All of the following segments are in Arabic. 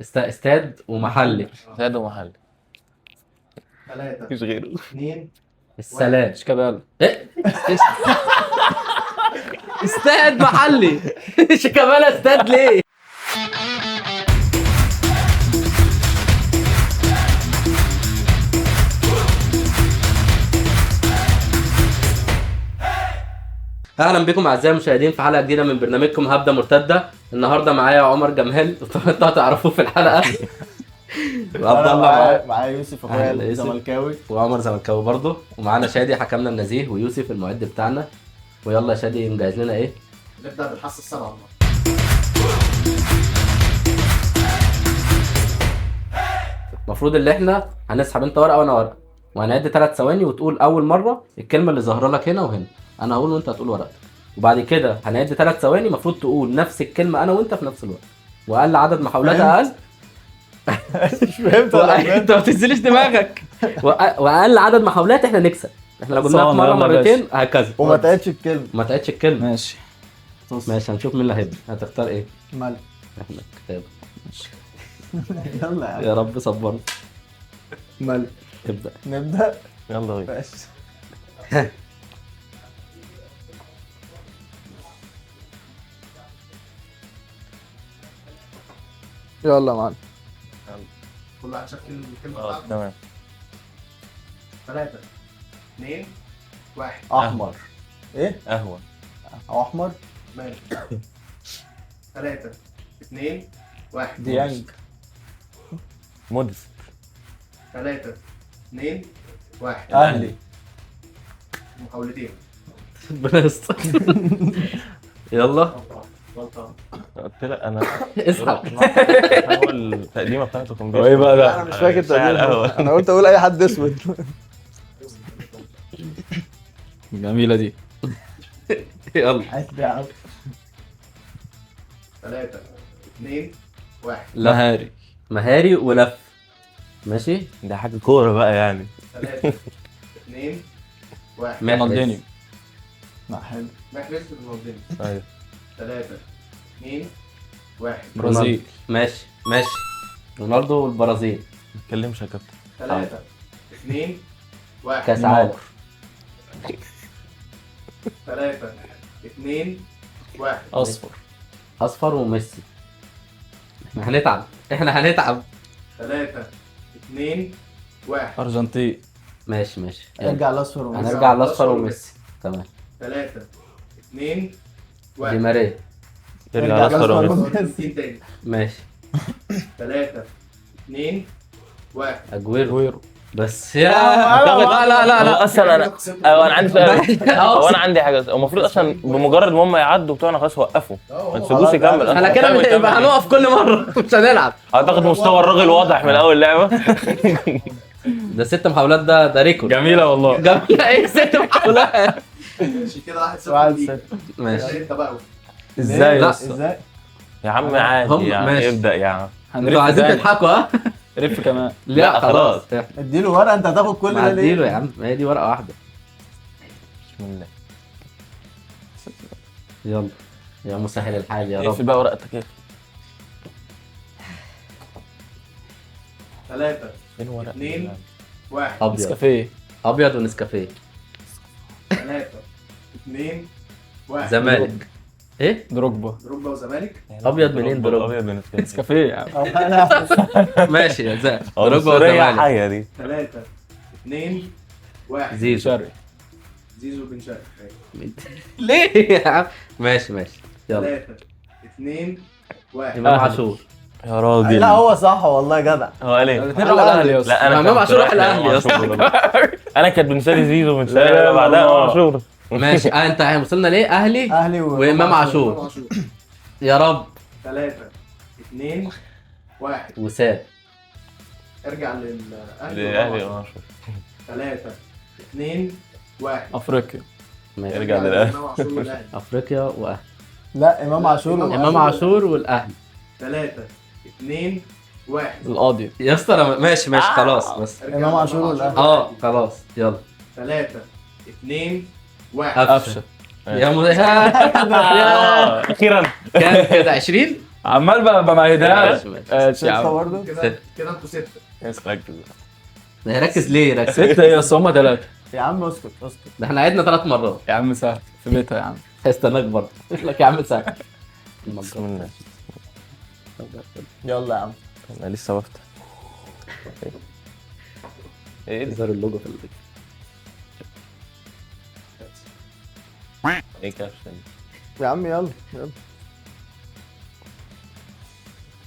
استاد ومحلي. استاد ومحلي. 3 مفيش غيره. 2 السلام. شيكابالا. ايه استاد محلي. شيكابالا استاد ليه؟ اهلا بكم اعزائي المشاهدين في حلقه جديده من برنامجكم هبده مرتده. النهارده معايا عمر جمهل انتوا هتعرفوه في الحلقه. وعبد الله معايا يوسف أهلا اخويا يوسف. الزملكاوي. وعمر زملكاوي برضه، ومعانا شادي حكمنا النزيه ويوسف المعد بتاعنا. ويلا يا شادي مجهز لنا ايه؟ نبدا بالحصه السابعه. المفروض اللي احنا هنسحب انت ورقه وانا ورقه، وهنعد 3 ثواني وتقول اول مره الكلمه اللي ظاهره لك هنا وهنا. انا هقول وانت هتقول ورقتك، وبعد كده هنعد 3 ثواني المفروض تقول نفس الكلمه انا وانت في نفس الوقت، واقل عدد محاولات اقل. مش فهمت انت ما تنزلش دماغك. واقل عدد محاولات احنا نكسب. احنا لو قلناها في مره يلا مرتين هكذا. وما تقعدش الكلمه. ما تعيدش الكلمه. ماشي. ماشي، هنشوف مين اللي هيبدا. هتختار ايه؟ ملك. احنا كتاب. يلا يا عم. يا رب صبرنا. ملك. ابدا. نبدا. يلا بينا. ماشي. يلا يا معلم. كل واحد شاف الكلمه اه بتاعته. تمام. 3 2 1 احمر. ايه؟ قهوة. او احمر. ماشي. 3 2 1 ديانج. موديس. 3 2 1 اهلي. محاولتين. ربنا يستر. يلا غلطان. قلت لك انا اسحب. هو التقديمه بتاعته كان هو ايه بقى ده؟ انا مش مش فاكر شاي على تقريبا. القهوة. انا قلت اقول اي حد اسود. جميله دي. يلا. عايز يا عم. 3 2 1 مهاري. مهاري ولف. ماشي. ده حاجة كورة بقى يعني. 3 2 1 رونالدينيو. لا حلو. محرز رونالدينيو. ايوه. 3 2 1 برازيل. ماشي ماشي. رونالدو والبرازيل. ما تتكلمش يا كابتن. 3 2 1 كاس عالم. 3 2 1 اصفر. اصفر وميسي. احنا هنتعب. احنا هنتعب. 3 2 1 ارجنتين. ماشي ماشي. يلا. ارجع الاصفر هنرجع للاصفر وميسي. تمام. 3 2 دي 1 ماريا. ترجع ارجع الاصفر الأصفر. وميسي. ارجنتين تاني. ماشي. 3 2 1 اجويرو. بس يا لا، لا لا هو لا. اصلا انا عندي سؤال. هو انا عندي حاجه، هو المفروض اصلا بمجرد ما هم يعدوا بتوعنا خلاص وقفوا، ما تسيبوش يكمل اصلا. احنا كده يبقى هنقف كل مره. مش هنلعب. اعتقد مستوى الراجل واضح من اول لعبه. ده 6 محاولات. ده ريكورد. جميله والله. جميله. ايه 6 محاولات؟ ماشي كده 1 0 واحد ليك. صفر. ماشي. انت بقى ازاي لا. بس؟ ازاي؟ يا عم عادي هم- يا عم، ماشي. ابدا يا عم. انتوا عايزين تاني. تضحكوا ها؟ رف كمان. لا، خلاص. اديله ورقه. انت هتاخد كل ده ليه؟ اديله يا عم، ما هي دي ورقه واحده. بسم الله. يلا يا مسهل الحال يا اقفل رب. بقى ورقتك ايه؟ 3 فين ورقتك؟ 2 1 ابيض. نسكافيه. ابيض ونسكافيه. 3 2 1 زمالك. ايه؟ دروجبا. دروجبا وزمالك. أبيض منين دروجبا؟ ابيض من نسكافيه. نسكافيه يا عم. ماشي يا زلمه. هو دروجبا السورية وزمالك. حاجه دي. 3 2 1 زيزو. شرقي. زيزو بن شرقي. ليه يا عم؟ ماشي ماشي. يلا. 3 2 1 امام أهلي. عاشور. يا راجل. لا هو صح والله جدع. هو قال ايه؟ الاثنين راحوا الاهلي يا اسطى. لا انا امام كنت عاشور راح رايح الأهلي يا لإمام عاشور والله. انا كانت بالنسبه لي زيزو من لا، شويه بعدها لا. امام عاشور. ماشي. انت وصلنا ليه؟ اهلي اهلي وامام عاشور. يا رب. 3 2 1 وسام. ارجع للاهلي. الاهلي امام عاشور. 3 2 1 افريقيا. ماشي. ارجع للأهلي. افريقيا واهلي. لا امام عاشور. امام عاشور والاهلي. 3 2 1 القاضي. يا اسطى ماشي ماشي خلاص بس. إمام عاشور والأهلي. اه خلاص يلا. 3 2 1 قفشه. يا يا اخيرا. كام كده 20 عمال بمهدها ماشي، ماشي. يا ستة عم. برضه. كده انتوا 6. ركز. ركز ليه ركز؟ 6 ايه؟ اصل هما 3 يا عم اسكت اسكت. ده احنا عدنا 3 مرات. يا عم سهل في بيتها يا عم. هستناك برضه. قلت لك يا عم سهل. بسم الله. يلا يا عم. انا لسه بفتح. ايه ده؟ يظهر اللوجو في البيت. ايه كابشن؟ يا عم يلا يلا.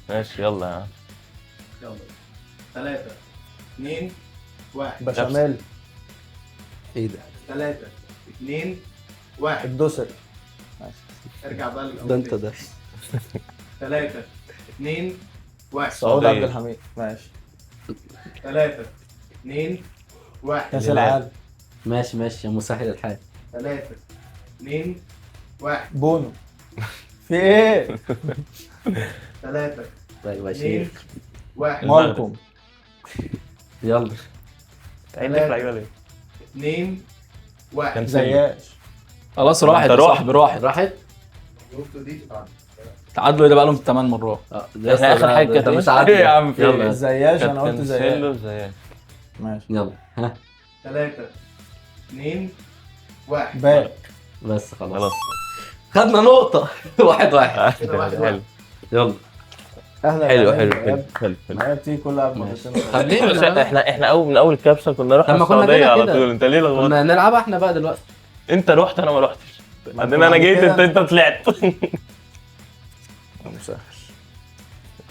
ماشي يلا يا عم. يلا 3 2 1. بشاميل. ايه ده؟ 3 2 1. الدوسر. ارجع بقى للأول. ده انت ده. 3 2 1. سعود السعودية. عبد الحميد. ماشي. 3 2 1. كاس العالم. ماشي ماشي يا مسهل الحال. 3 2 1. بونو. في ايه؟ 3 ايوه يا 2 شيخ. 1. مالكم. يلا. عندك لعيبه ليه؟ 2 1. كان زياش. خلاص راحت انت يا روح. صاحبي راحت. راحت؟ شفتوا دي تتعدل. تعادلوا ايه ده بقى لهم 8 مرات. احنا اخر حاجه كانت مش ايه؟ عادي ايه يا عم في يلا. ايه؟ زياش انا قلت كانسيلو زياش. زياش. ماشي. يلا ها 3 2 1. باك. بس خلاص. خلاص. خدنا نقطة. 1-1. كده واحد حلو يلا. اهلا حلو يا حلو عم. حلو حلو حلو. معايا بتيجي كلها مرتين. طب ليه؟ بس احنا اول من اول الكبسه كنا رحنا طب ما كنا السعوديه كده على كده. طول. انت ليه لغوت؟ كنا نلعبها احنا بقى دلوقتي. انت رحت انا ما رحتش. بعدين كنا انا جيت كده. انت طلعت.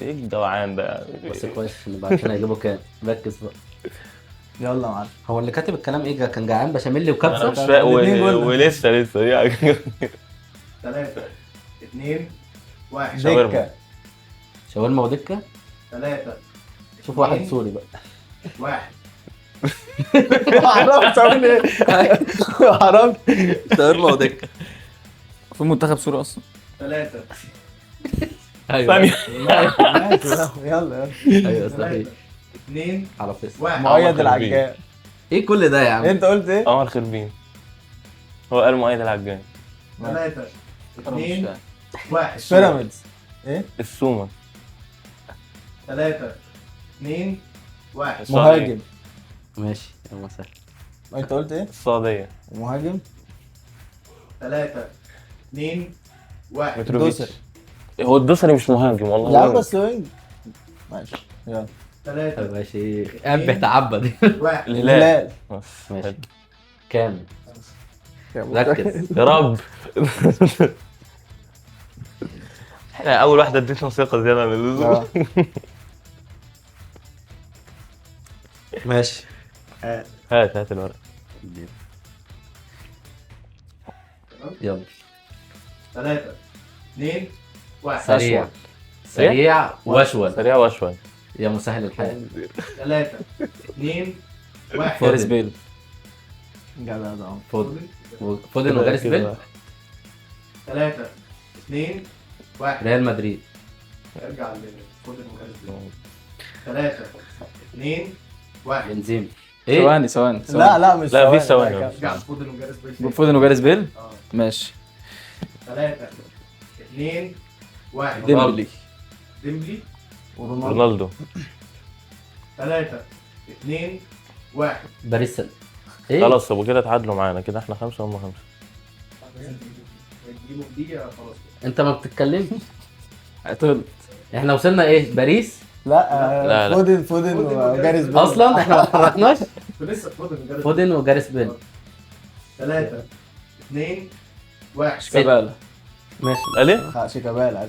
ايه الجوعان ده؟ بس كويس ان بعد كده هيجيبوا كام. ركز بقى. يلا يا معلم. هو اللي كاتب الكلام ايه؟ كان جعان بشاميل انا وكبسة. مش فاهم الاتنين قلنا. ولسه يعني 3 2 1. شاورما. دكة. شاورما ودكة. 3 شوف واحد سوري بقى. 1. حرام ثواني. حرام. شاورما ودكة. في منتخب سوري اصلا. 3 ايوه. ثانيه. ماشي يلا يلا. ايوه صحيح. 2 على فيس. 1. مؤيد العجان. ايه كل ده يا عم؟ انت قلت ايه؟ قمر خربين. هو قال مؤيد العجان. 3 أنا مش 2 فاهم. 1. بيراميدز. ايه؟ السومه. 3 2 1. مهاجم. ماشي يا مسهل. انت قلت ايه؟ السعوديه. مهاجم. 3 2 1. متروفيتش. دوسر. هو الدوسري مش مهاجم والله. يا عم بس وينج. ماشي يلا. 3 يا شيخ انبه تعبد. 1. الهلال. ماشي. كام؟ يلا. ركز. يا رب. احنا اول واحده اديتنا ثقه زياده عن اللزوم. ماشي. هات الورق. يلا. 3 2 1. سريع. سريع واشول. سريع واشول. يا مسهل الحال. 3 2 1. فارس بيل. جدع ده. فودن. فودن وجاريث بيل. 3 2 1. ريال مدريد. ارجع للفودن وجاريث. 3 2 1. بنزيما. ايه؟ ثواني لا لا مش لا، في ثواني. ارجع للفودن وجاريث بيل. فودن وجاريث بيل. اه ماشي. 3 2 1. ديمبلي. ديمبلي. رونالدو. 3 2 1. باريس سن. ايه؟ خلاص ابو كده تعادلوا معانا كده. احنا 5 هم 5. تجيبوا في دقيقة خلاص. انت ما بتتكلمش. اعترض. احنا وصلنا ايه؟ باريس؟ لا، لا. فودن وجاريث بيل. اصلا احنا ما اتحركناش. لسه فودن وجاريث. فودن وجاريث بيل. 3 2 1. شيكابالا. ماشي. قال ايه؟ شيكابالا.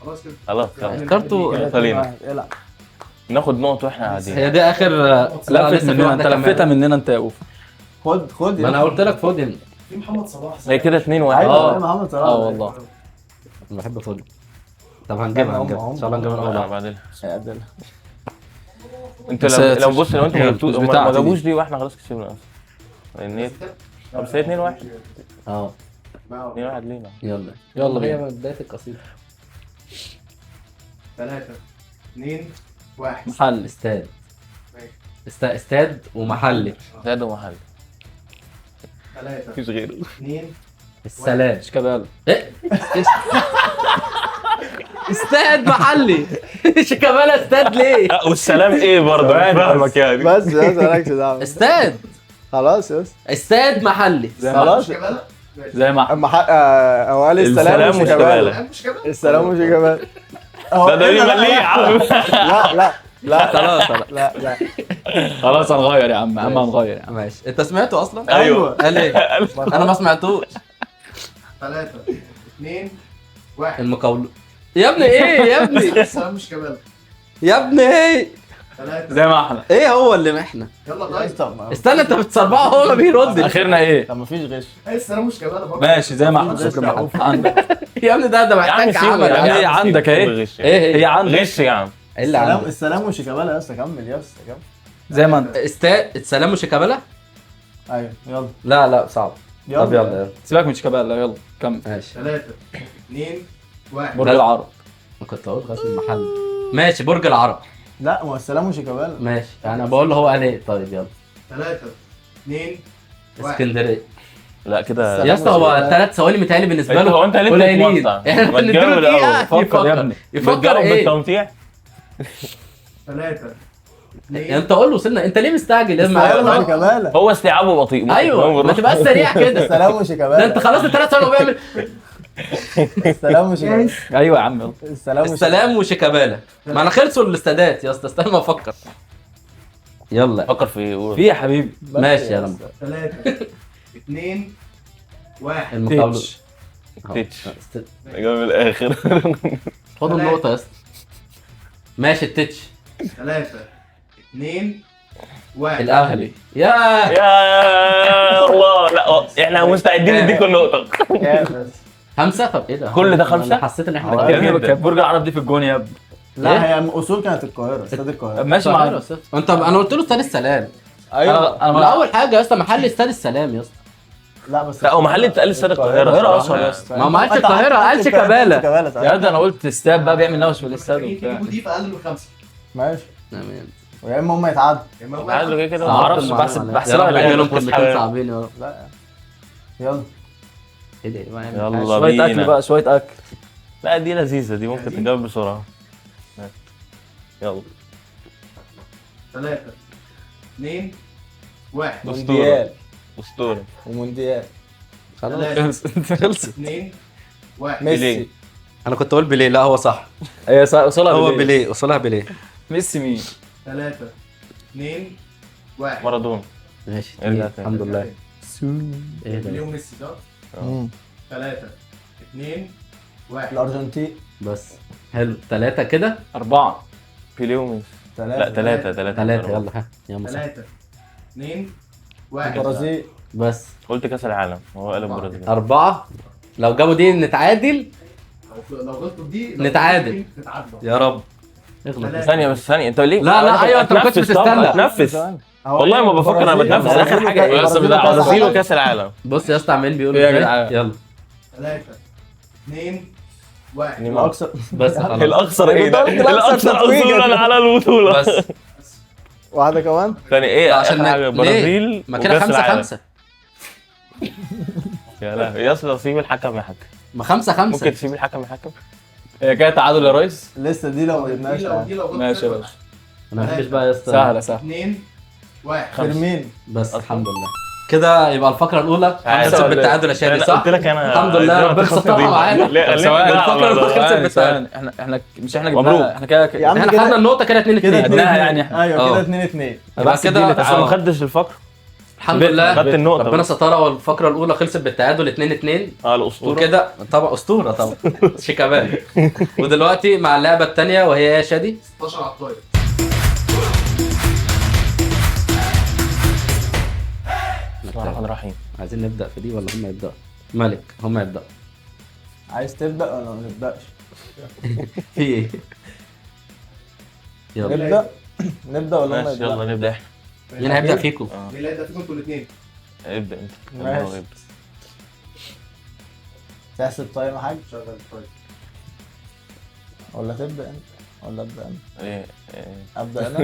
خلاص كده. خلاص اخترتوا. خلينا. العب. ناخد نقط واحنا قاعدين. هي دي اخر. لا لفت لسه في مننا واحدة انت. كمان. لفتها مننا انت يا اوف. خد ما انا قلت لك فودن. في محمد صلاح. هي كده 2 1. ايوه محمد صلاح. والله. انا بحب فودن. طب هنجيبها هم- ان شاء الله هم- نجيبها من اول واحدة. بعدين هيعدلها. انت بس لو بص لو انتوا ما جبتوش مش ما بتاعتي دي. جابوش دي واحنا خلاص كسبنا اصلا. لان هي بس هي 2 1. اه 2 1 لينا. يلا. يلا هي بينا. بداية القصيدة. 3 2 1. محل. استاد. استاد ومحلي. زاد ومحل. 3 مفيش غيره. 2 السلام. شيكابالا. ايه؟ استاد محلي. شيكابالا استاد ليه؟ والسلام ايه برضه فاهمك يعني. بس مالكش دعوه. استاد خلاص يا اسطى. استاد محلي. خلاص. شيكابالا زي ما اما هو قال السلام السلام وشيكابالا. مش كده السلام وشيكابالا. ده دليل مليء يا عم. لا لا لا خلاص خلاص لا لا. خلاص هنغير يا عم هنغير يا عم. ماشي. انت سمعته اصلا؟ ايوه قال ايه؟ انا ما سمعتوش. 3 2 1 المقاولة. يا ابني ايه يا ابني؟ السلام مش كابالا يا ابني ايه؟ 3 زي ما احنا. ايه هو اللي محنا؟ يلا يا طيب اسطى استنى انت بتصربعه هو ما بيردش. اخرنا ايه؟ طب مفيش غش. ايه السلام مش كابالا برضه ماشي زي ما احنا. زي شكرا ما محمد. احنا. عندك. يا ابني ده يا عم محتاج سيبه عمل. يا عم، يعني هي سيبه عندك اهي. بالغش. ايه هي هي؟ عندك. غش يا عم. ايه اللي السلام عندك؟ السلام وشيكابالا يا اسطى كمل يا اسطى كمل. زي ما انت. استاد السلام وشيكابالا؟ ايوه يلا لا لا صعب. طب يلا يلا سيبك من شيكابالا يلا كمل. ماشي. 3 2 1 برج العرب. كنت اقول غزل المحل. ماشي برج العرب. لا ما هو السلام وشيكابالا. ماشي انا بقول له هو قال ايه. طيب يلا. 3 2 1 اسكندريه. لا كده يا اسطى هو 3 ثواني متهيألي بالنسبه له هو انت ليه قليلين. بتتمطع؟ احنا ما بنديله تجاوب دقيقه الأول. فكر يا ابني. يفكر بتجاوب ايه؟ بالتمطيع. 3 يعني 2 انت قول له سنه انت ليه مستعجل لازم السلام أعرف. وشيكابالا. هو استيعابه بطيء. ايوه ما تبقاش سريع كده. السلام ده وشيكابالا. انت خلاص ال3 ثواني هو بيعمل السلام وشيكابالا. ايوه يا عم يلا. السلام السلام وشيكابالا. ما انا خلصوا الاستادات يا اسطى استنى ما افكر. يلا فكر في ايه قول. في يا حبيبي. ماشي يا لمبا. 3 2 1 المقاولة. تيتش. أهو. تيتش. است- اجابه من الاخر. خد النقطة يا اسطى. ماشي التتش. 3 2 1 الاهلي. يا يا الله لا احنا مستعدين نديكوا النقطه. 5. طب ايه ده؟ كل ده 5؟ انا حسيت ان احنا هو كده. يا ابني جدا. كانت برج العرب دي في الجون يا ابني. لا هي اصول كانت القاهره استاد القاهره. ماشي القاهرة مع. يا أستاذ. انت انا قلت له استاد السلام. انا من اول حاجة يا اسطى محل استاد السلام يا اسطى. لا بس لا هو محل اتقال استاد القاهره القاهرة صراحة. أصلا يا اسطى. ما هو ما قالش القاهرة قال شيكابالا. يا ده انا قلت استاد بقى بيعمل نوش في الاستاد وبتاع. تجيبوا دي في اقل من 5 ماشي تمام. ويا اما هم يتعدوا. تعالوا كده كده ما أعرفش، صعبت بحسب- المعلومة. بحسبها يا رب بالعين. يجيلهم كلمتين صعبين يا رب. لا يلا ايه ده؟ ما يعمل يلا حاجة. شويه اكل بينا. بقى شويه اكل. لا دي لذيذه دي ممكن تجاوب بسرعه. يلا 3 2 1 مونديال اسطوره. ومونديال. خلاص. 3 خلصت. 2 1 ميسي. انا كنت اقول بيليه. لا هو صح. هي وصلها هو بليه. بيليه وصلها بيليه. ميسي مين؟ 3 2 1 مارادونا. ماشي ارجع تاني. الحمد لله. ايه ده؟ اليوم ميسي صح؟ 3 2 1 الارجنتين. بس حلو 3 كده. 4. بيليه وميسي. لا 3 3 يلا ها يلا صح. 3 2 1 البرازيل. بس قلت كاس العالم هو قال البرازيل. 4. لو جابوا دي نتعادل. لو غلطوا في دي نتعادل. تتعادلوا يا رب. اغلط. ثانية. ثانيه بس ثانيه انت ليه؟ لا، لا، أيوة، أنت ما كنتش هتنفس طبعا، بتستنى. هتنفس. والله ما بفكر انا بتنفس اخر حاجه ايه؟ البرازيل وكاس العالم. بص يا اسطى عمالين بيقولوا إيه يا إزاي؟ جدعان؟ يلا 3 2 1 الاكثر. بس خلاص. الاخسر ايه ده؟ الأكثر الاكثر تتويجاً. حصولا على البطوله. بس واحده كمان. ثاني ايه عشان اخر حاجه؟ ليه؟ البرازيل ما كده وكأس 5 العالم. 5. يا لهوي يا اسطى سيب الحكم يا حكم. ما 5 ممكن 5. تسيب الحكم يا حكم؟ هي كده تعادل يا ريس. لسه دي لو ما جبناش دي لو غلطوا ماشي يا باشا. انا ما بحبش بقى يا اسطى. سهلة سهلة. 2 1 فيرمين. بس الحمد لله. كده يبقى الفقرة الأولى عادي. خلصت بالتعادل يا شادي أنا صح؟ قلت لك انا الحمد لله ربنا سترها معانا. لا طب ثواني، الفقرة الأولى خلصت بالتعادل. احنا مش احنا مبروك. جبناها احنا كده يا عم احنا كده- خدنا النقطة كده 2 كده 2. خدناها 2-2. يعني احنا. ايوه آه. كده 2-2. بعد كده بس ما خدتش الفقر. الحمد لله خدت النقطة ربنا بس. سترها والفقرة الأولى خلصت بالتعادل 2 2. اه الاسطوره. وكده طبعا أسطورة طبعا شيكابالا. ودلوقتي مع اللعبة الثانية وهي إيه يا شادي؟ 16 على الطاير بسم الله الرحمن الرحيم. عايزين نبدأ في دي ولا هم يبدأوا؟ مالك هم يبدأوا. عايز تبدا ولا ما نبداش؟ في إيه؟ يلا نبدا ولا هم ماشي يلا يبداوا؟ نبدا احنا. مين هيبدأ فيكم؟ آه. مين اللي هيبدا فيكم انتوا الاثنين؟ ابدا انت. ماشي. هو ابدأ. تحسب تايم يا حاج شغل الطاير ولا تبدا انت ولا ابدا انا؟ ايه ابدا انا.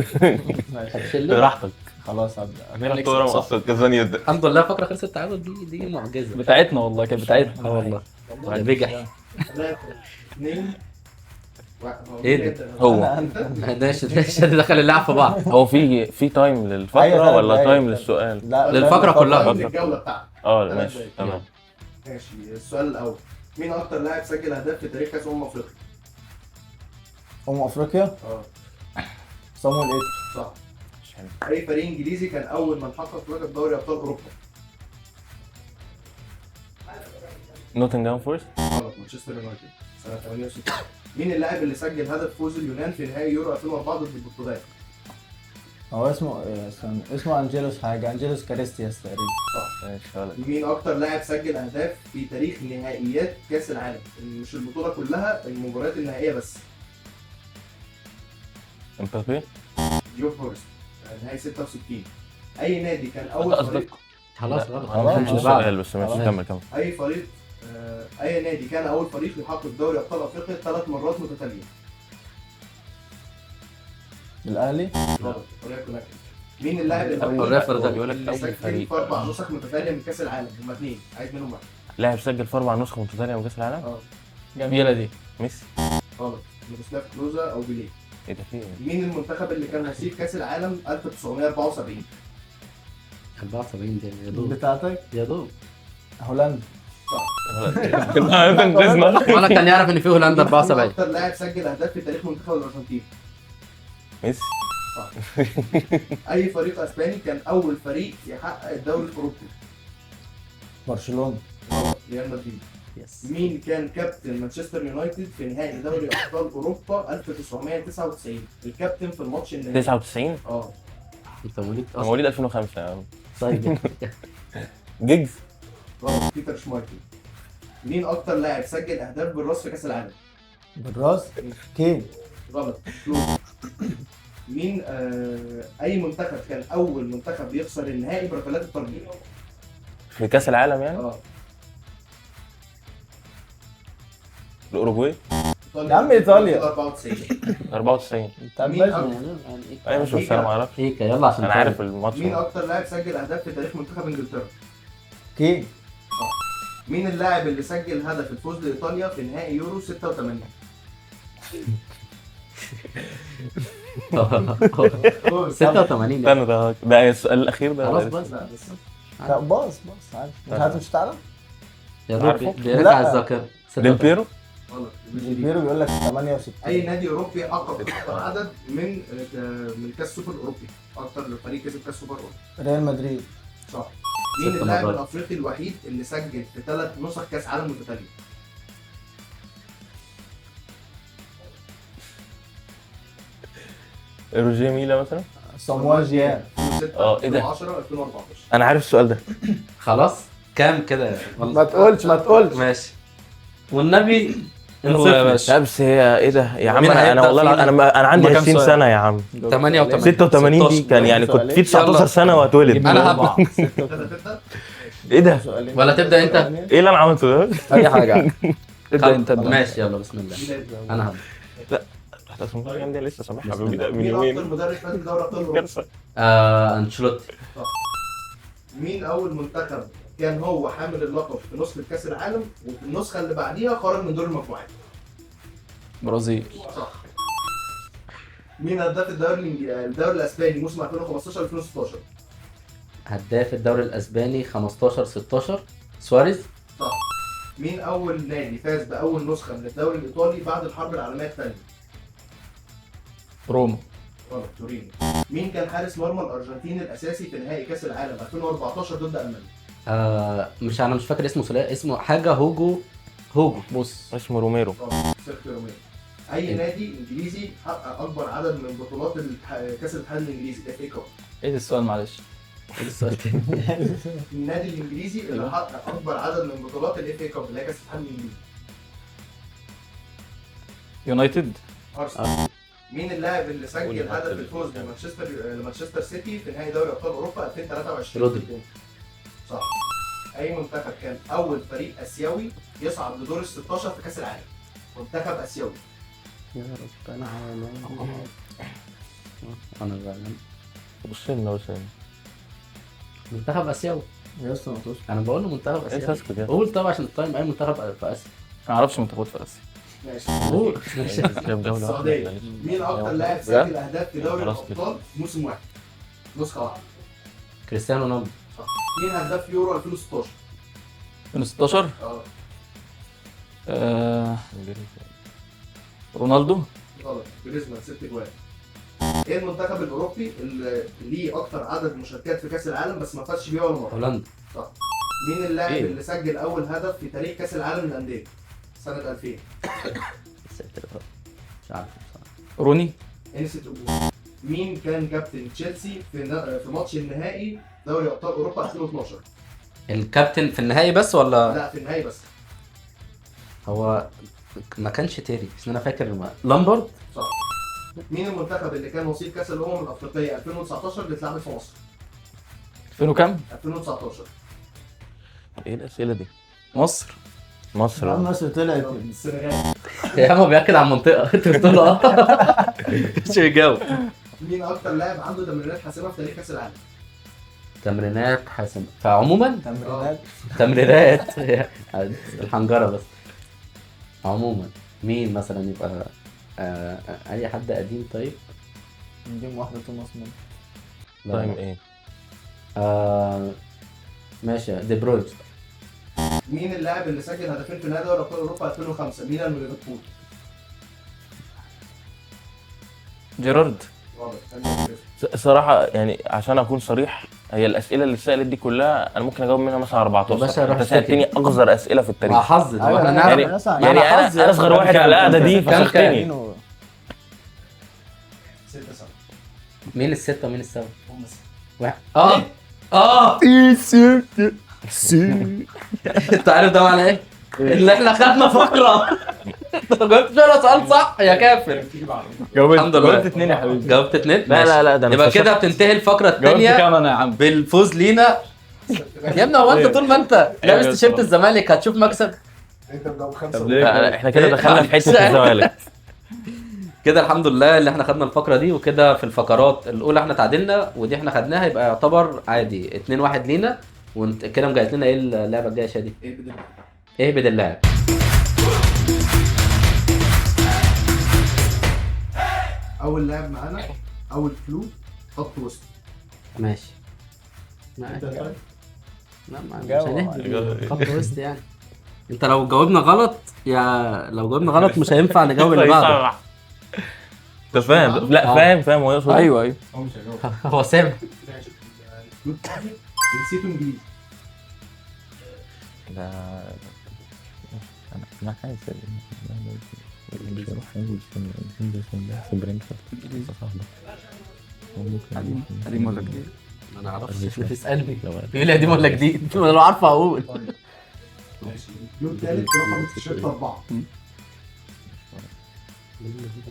ماشي. هتشيل براحتك. خلاص ابدا مين الكوره مقصد كسبان يبدا. الحمد لله فقرة خلصت التعادل دي معجزة. بتاعتنا والله كانت بتاعتنا. اه والله. يا بجح. 3 2 إيه ده؟ هو ده دخل اللعب في بعض. هو في تايم للفقره أيوة، ولا أيوة، تايم أيوة. للسؤال؟ لا للفقرة كلها. تايم للجوله بتاعتك. اه ماشي تمام. ماشي. السؤال الاول، مين اكتر لاعب سجل اهداف في تاريخ كاس افريقيا؟ افريقيا اه صامويل ايتو. صح. اي فريق انجليزي كان اول من حقق لقب دوري ابطال اوروبا؟ نوتنجهام فورست. غلط، مانشستر يونايتد سنه 68. مين اللاعب اللي سجل هدف فوز اليونان في نهائي يورو 2004 ضد البرتغال؟ هو اسمه إيه؟ اسمه انجيلوس حاجه، انجيلوس كاريستياس تقريبا. صح. ماشي ولد. مين اكتر لاعب سجل اهداف في تاريخ نهائيات كاس العالم؟ مش البطوله كلها، المباريات النهائيه بس. امبابي. ديو فورست نهائي 66. اي نادي كان اول فريق خلاص لا، غلط. خلاص. مش السؤال بس ماشي خلاص. كمل. اي فريق اي نادي كان اول فريق يحقق دوري ابطال افريقيا 3 مرات متتاليه؟ الاهلي. غلط، الفريق كوناكري. مين اللاعب الريفر ده بيقول لك اللي اول سجل فريق في 4 نسخ متتاليه من كاس العالم؟ هما اثنين، عايز منهم واحد. لاعب سجل في 4 نسخ متتاليه من كاس العالم. اه جميله دي. ميسي. غلط، ميروسلاف كلوزا او بيليه. ايه ده في ايه؟ مين المنتخب اللي كان هيصيف كاس العالم 1974؟ 74 دي يا دوب بتاعتك يا دوب. هولندا. ولا كان يعرف ان في هولندا مين 74. اكتر لاعب سجل اهداف في تاريخ منتخب الارجنتين؟ ميسي. صح. اي فريق اسباني كان اول فريق يحقق الدوري الاوروبي؟ برشلونه. غلط، ريال مدريد. يس. مين كان كابتن مانشستر يونايتد في نهائي دوري ابطال اوروبا 1999؟ الكابتن في الماتش النهائي. 99. اه انت وليد انا اصلا. مواليد 2005 يا عم. طيب. جيجز. غلط، بيتر شمايكل. مين اكتر لاعب سجل اهداف بالراس في كاس العالم؟ بالراس كين. غلط، كلوز. مين اي منتخب كان اول منتخب يخسر النهائي بركلات الترجيح؟ في كاس العالم يعني. اه الاوروجواي. يا عم إيطاليا. 94. 94. انت مين عمال أكتر- ايوه مش بس انا ما اعرفش. هيك يلا عشان انا عارف الماتش. مين اكتر لاعب سجل اهداف في تاريخ منتخب انجلترا؟ كين. مين اللاعب اللي سجل هدف الفوز لايطاليا في نهائي يورو 86؟ 86 ده. استنى ده السؤال الاخير ده. خلاص ولا بس. لا بس لا باص عارف. مش عارف مش تعرف. يا عارفه؟ دوب بيرجع لا. الذاكره. ديل بيرو. غلط. البيرو بيقول لك 68. اي نادي اوروبي حقق اكثر عدد من كاس سوبر اوروبي؟ اكثر فريق كسب كاس سوبر اوروبي؟ ريال مدريد. صح. مين 6 اللاعب مرات. الافريقي الوحيد اللي سجل في 3 نسخ كاس عالم متتاليه؟ روجيه ميلا مثلا. صامويل جيان. اه، ايه ده؟ 2010 2014. انا عارف السؤال ده. خلاص كام كده؟ ما تقولش ماشي. والنبي يلا يا انصفني. باشا. لا بس هي ايه ده يا عم؟ مين انا هيبدأ والله فينا؟ انا عندي هما كام 20 سؤال؟ سنه يا عم. 88. 86 دي كان يعني كنت في 19 سنه واتولد. انا هبدأ. تبدا. ايه ده؟ ولا تبدأ انت؟ ايه اللي انا عملته ده؟ اي حاجه. ابدا انت ابدا. ماشي يلا بسم الله. انا هبدأ. تحت اسم الله جامد لسه سامع حبيبي ده من مين اكتر يومين. مدرب فاز بدوري ابطال اوروبا؟ كارثه. انشيلوتي. مين اول منتخب كان هو حامل اللقب في نسخه كاس العالم وفي النسخه اللي بعديها خرج من دور المجموعات؟ برازيل. صح. مين هداف الدوري الاسباني موسم 2015 2016؟ هداف الدوري الاسباني 15 16 سواريز. صح. مين اول نادي فاز باول نسخه من الدوري الايطالي بعد الحرب العالميه الثانيه؟ روما. غلط، تورينو. مين كان حارس مرمى الارجنتين الاساسي في نهائي كاس العالم 2014 ضد المانيا؟ مش انا مش فاكر اسمه اسمه حاجه هوجو. بص. اسمه روميرو. غلط، سيرخيو روميرو. اي نادي انجليزي حقق اكبر عدد من بطولات كاس الاتحاد الانجليزي اف اي كاب؟ ايه ده السؤال معلش؟ ايه السؤال تاني؟ النادي الانجليزي اللي حقق اكبر عدد من بطولات الاف اي كاب اللي هي كاس الاتحاد الانجليزي؟ يونايتد. ارسنال. مين اللاعب اللي سجل قول هدف الهدف الفوز اللي لمانشستر سيتي في نهائي دوري ابطال اوروبا 2023؟ رودري. صح. اي منتخب كان اول فريق اسيوي يصعد لدور ال 16 في كاس العالم؟ منتخب اسيوي. يا رب انا انا زعلان. بص لنا بس. منتخب اسيوي. يا اسطى ما تقولش. انا بقول له منتخب ايه اسيوي. تسكت يا قول طبعا عشان التايم اي منتخب في اسيا. ما اعرفش منتخبات في اسيا. ماشي. جاب جولة السعودية. واحدة. مين اكتر لاعب سجل اهداف في دوري خلاص كده. الابطال موسم واحد؟ نسخة واحدة. كريستيانو رونالدو. مين هداف يورو 2016؟ 2016 اه رونالدو. غلط، جريزمان 6 جوان. ايه المنتخب الاوروبي اللي ليه اكتر عدد مشاركات في كاس العالم بس ما فازش بيه ولا مرة؟ هولندا. صح. مين اللاعب إيه؟ اللي سجل اول هدف في تاريخ كاس العالم للانديه سنة 2000؟ مش عارف. روني. انسي تقول. مين كان كابتن تشيلسي في ماتش النهائي دوري ابطال اوروبا 2012؟ الكابتن في النهائي بس ولا لا في النهائي بس. هو ما كانش تيري بس انا فاكر لامبرد. صح. مين المنتخب اللي كان وصيف كاس الامم الافريقيه 2019 اللي اتلعبت في مصر؟ 2000 وكام؟ 2019. ايه الاسئله دي؟ مصر. مصر. عم مصر طلعت. السنغال. يا عم بياكد على المنطقه انت بتقول اه مش بيجاوب. مين اكتر لاعب عنده تمريرات حاسمه في تاريخ كاس العالم؟ تمرينات حاسم فعموما تمرينات. تمريرات الحنجره بس. عموما مين مثلا يبقى اي حد قديم طيب؟ نجيب واحدة توماس مولر. لا. تايم ايه؟ ماشي دي بروين. مين اللاعب اللي سجل هدفين في نهائي دوري ابطال اوروبا 2005 ميلان وليفربول؟ جيرارد. غلط. صراحه يعني عشان اكون صريح، هي الاسئله اللي اتسالت دي كلها انا ممكن اجاوب منها مثلا يا 14. باشا روح انت سالتني اقذر اسئله في مع التاريخ. حظ أيوة، احنا أنا نعرف. يعني مثلا. يعني مع انا حظ. انا اصغر واحد على القعده دي كام فشختني. 6 7 مين الستة ومين السبعة؟ هم واحد انت عارف ده معنى ايه؟ اللي احنا خدنا فقرة انت جاوبت فيها سؤال صح يا كافر. الحمد لله. جاوبت 2 يا حبيبي. جاوبت 2؟ لا ده انا يبقى فشخت. كده بتنتهي الفقرة جاوبت الثانية كام انا يا عم؟ بالفوز لينا. يا ابني هو انت طول ما انت لابس تيشيرت الزمالك هتشوف مكسب؟ انت مجاوب طب 5 ليه؟ لا، احنا كده إيه؟ دخلنا في حته الزمالك. كده الحمد لله اللي احنا خدنا الفقرة دي، وكده في الفقرات الأولى احنا تعادلنا ودي احنا خدناها، يبقى يعتبر عادي 2-1 لينا. وانت كده مجهز لنا ايه اللعبة الجاية يا شادي؟ اهبد اللاعب. اول لاعب معانا اول كلو خط وسط. ماشي. لا انت طيب؟ لا مش جاوب. هنهبد خط وسط يعني. انت لو جاوبنا غلط لو جاوبنا غلط مش هينفع نجاوب اللي بعده. انت فاهم؟ لا فاهم هو يقصد إيه؟ ايوه هو مش هيجاوب. هو سامع. ماشي. الكلو الثاني جنسيته انجليزي. لا انا حاسس قديم ولا جديد؟ ما نعرفش تسالني بيقول لي قديم ولا جديد انا لو عارفه اقول. ماشي. الكلو الثالث رقم التيشيرت 4.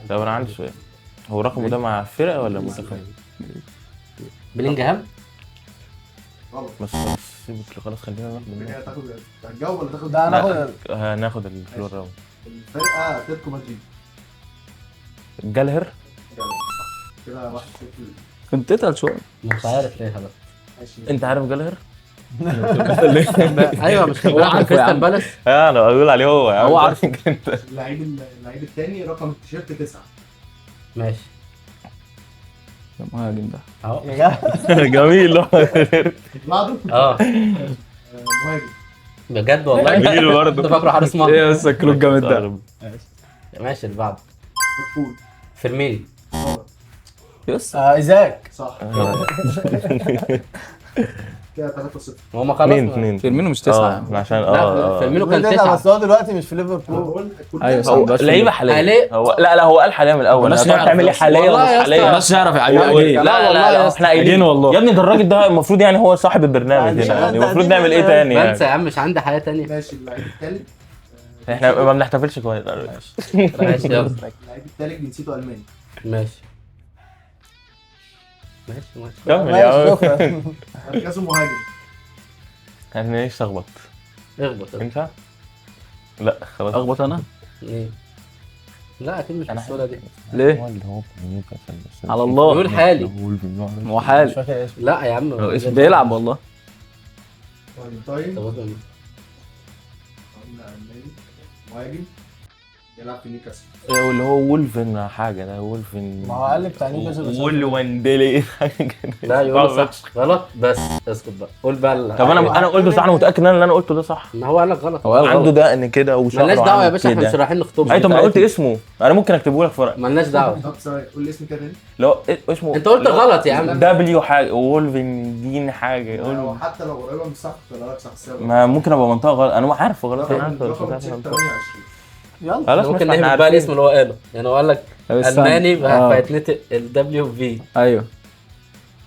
طب انا عندي سؤال، هو رقمه ده مع فرقه ولا منتخب؟ بلينجهام. غلط. بس سيبك خلاص خلينا ناخد انت منه. كده تاخد هتجاوب ولا تاخد؟ ده لا، هناخد هناخد الفلور راوند. الفرقه اتلتيكو مدريد. جالهر. يلا صح. كده 1-0. كنت تتقل شويه. مش عارف ليه بقى. ماشي. انت عارف جالهر؟ ايوه مش كان هو بيلعب في عارفه يا كريستال عم. بالاس. انا بقول عليه هو يا عم. هو عارف. اللعيب الثاني رقم التيشيرت 9. ماشي ده مهاجم ده. اهو. جميل. بعده مهاجم. بجد والله. جميل برضه. انت فاكره حارس مرمى. ايه بس الكلوب جامد ده. ماشي اللي بعده مدفون. فيرمينيو. غلط. يس. ايزاك. صح. كده 3-0. هو خلاص مين فيرمينو مش 9 يا عم. عشان لا فيرمينو كان بس 9. هو دلوقتي مش في ليفربول. بقول كل ايوه ده صح. هو بس لعيبه حاليا. حاليا. هو لا هو قال حاليا من الاول. بلاش هتقعد نعرف تعمل ايه بس. حاليا والله ومش يا اسطى. حاليا؟ بلاش نعرف يا لا حبيبي. والله. لا لا لا احنا قايلين والله. يا ابني ده الراجل ده المفروض يعني هو صاحب البرنامج هنا، يعني المفروض نعمل ايه تاني يعني؟ بنسى يا عم مش عندي حياه تانية. ماشي. اللعيب الثالث احنا ما بنحتفلش كويس. ماشي يلا. اللعيب الثالث جنسيته الماني. ماشي ماشي. كمل يا عم. شكرا. مركزه مهاجم. يعني ايش تخبط؟ اخبط. ينفع؟ لا خلاص. اخبط انا. ايه؟ لا اكيد مش بالسهوله دي. ليه؟ على الله. بيقول حالي. هو مش حالي. فاكر اسمه. لا يا عم هو اسمه بيلعب والله. طيب طب قلنا الماني مهاجم. يلعب في نيوكاسل. واللي هو وولفن حاجه ده وولفن ما هو قال لي بتاع نيوكاسل بس هو وندلي حاجه كده. لا يقول صح غلط بس اسكت بقى قول بقى طب انا قلته صح، انا متاكد ان اللي انا قلته ده صح. ما هو قال لك غلط. هو قال عنده غلط. دقن كده وشعره مالناش دعوه يا عامل باشا، احنا كده. مش رايحين نخطب. اي طب ما أنا قلت اسمه، انا ممكن اكتبه لك في ورق. مالناش دعوه. طب ثواني قول لي اسم كده تاني. لو اسمه انت قلت غلط يا عم. دبليو حاجه وولفن دين حاجه هو حتى لو قريبه من صح طلع لك صح السبب. ما ممكن ابقى منطقه غلط، انا عارف غلط، انا عارف رقم غلط. 28. يلا خلاص ممكن ماشي، نهبط بقى الاسم اللي هو قاله، يعني هو قال لك طب استنى. الماني آه. فهيتنطق الدبليو في. ايوه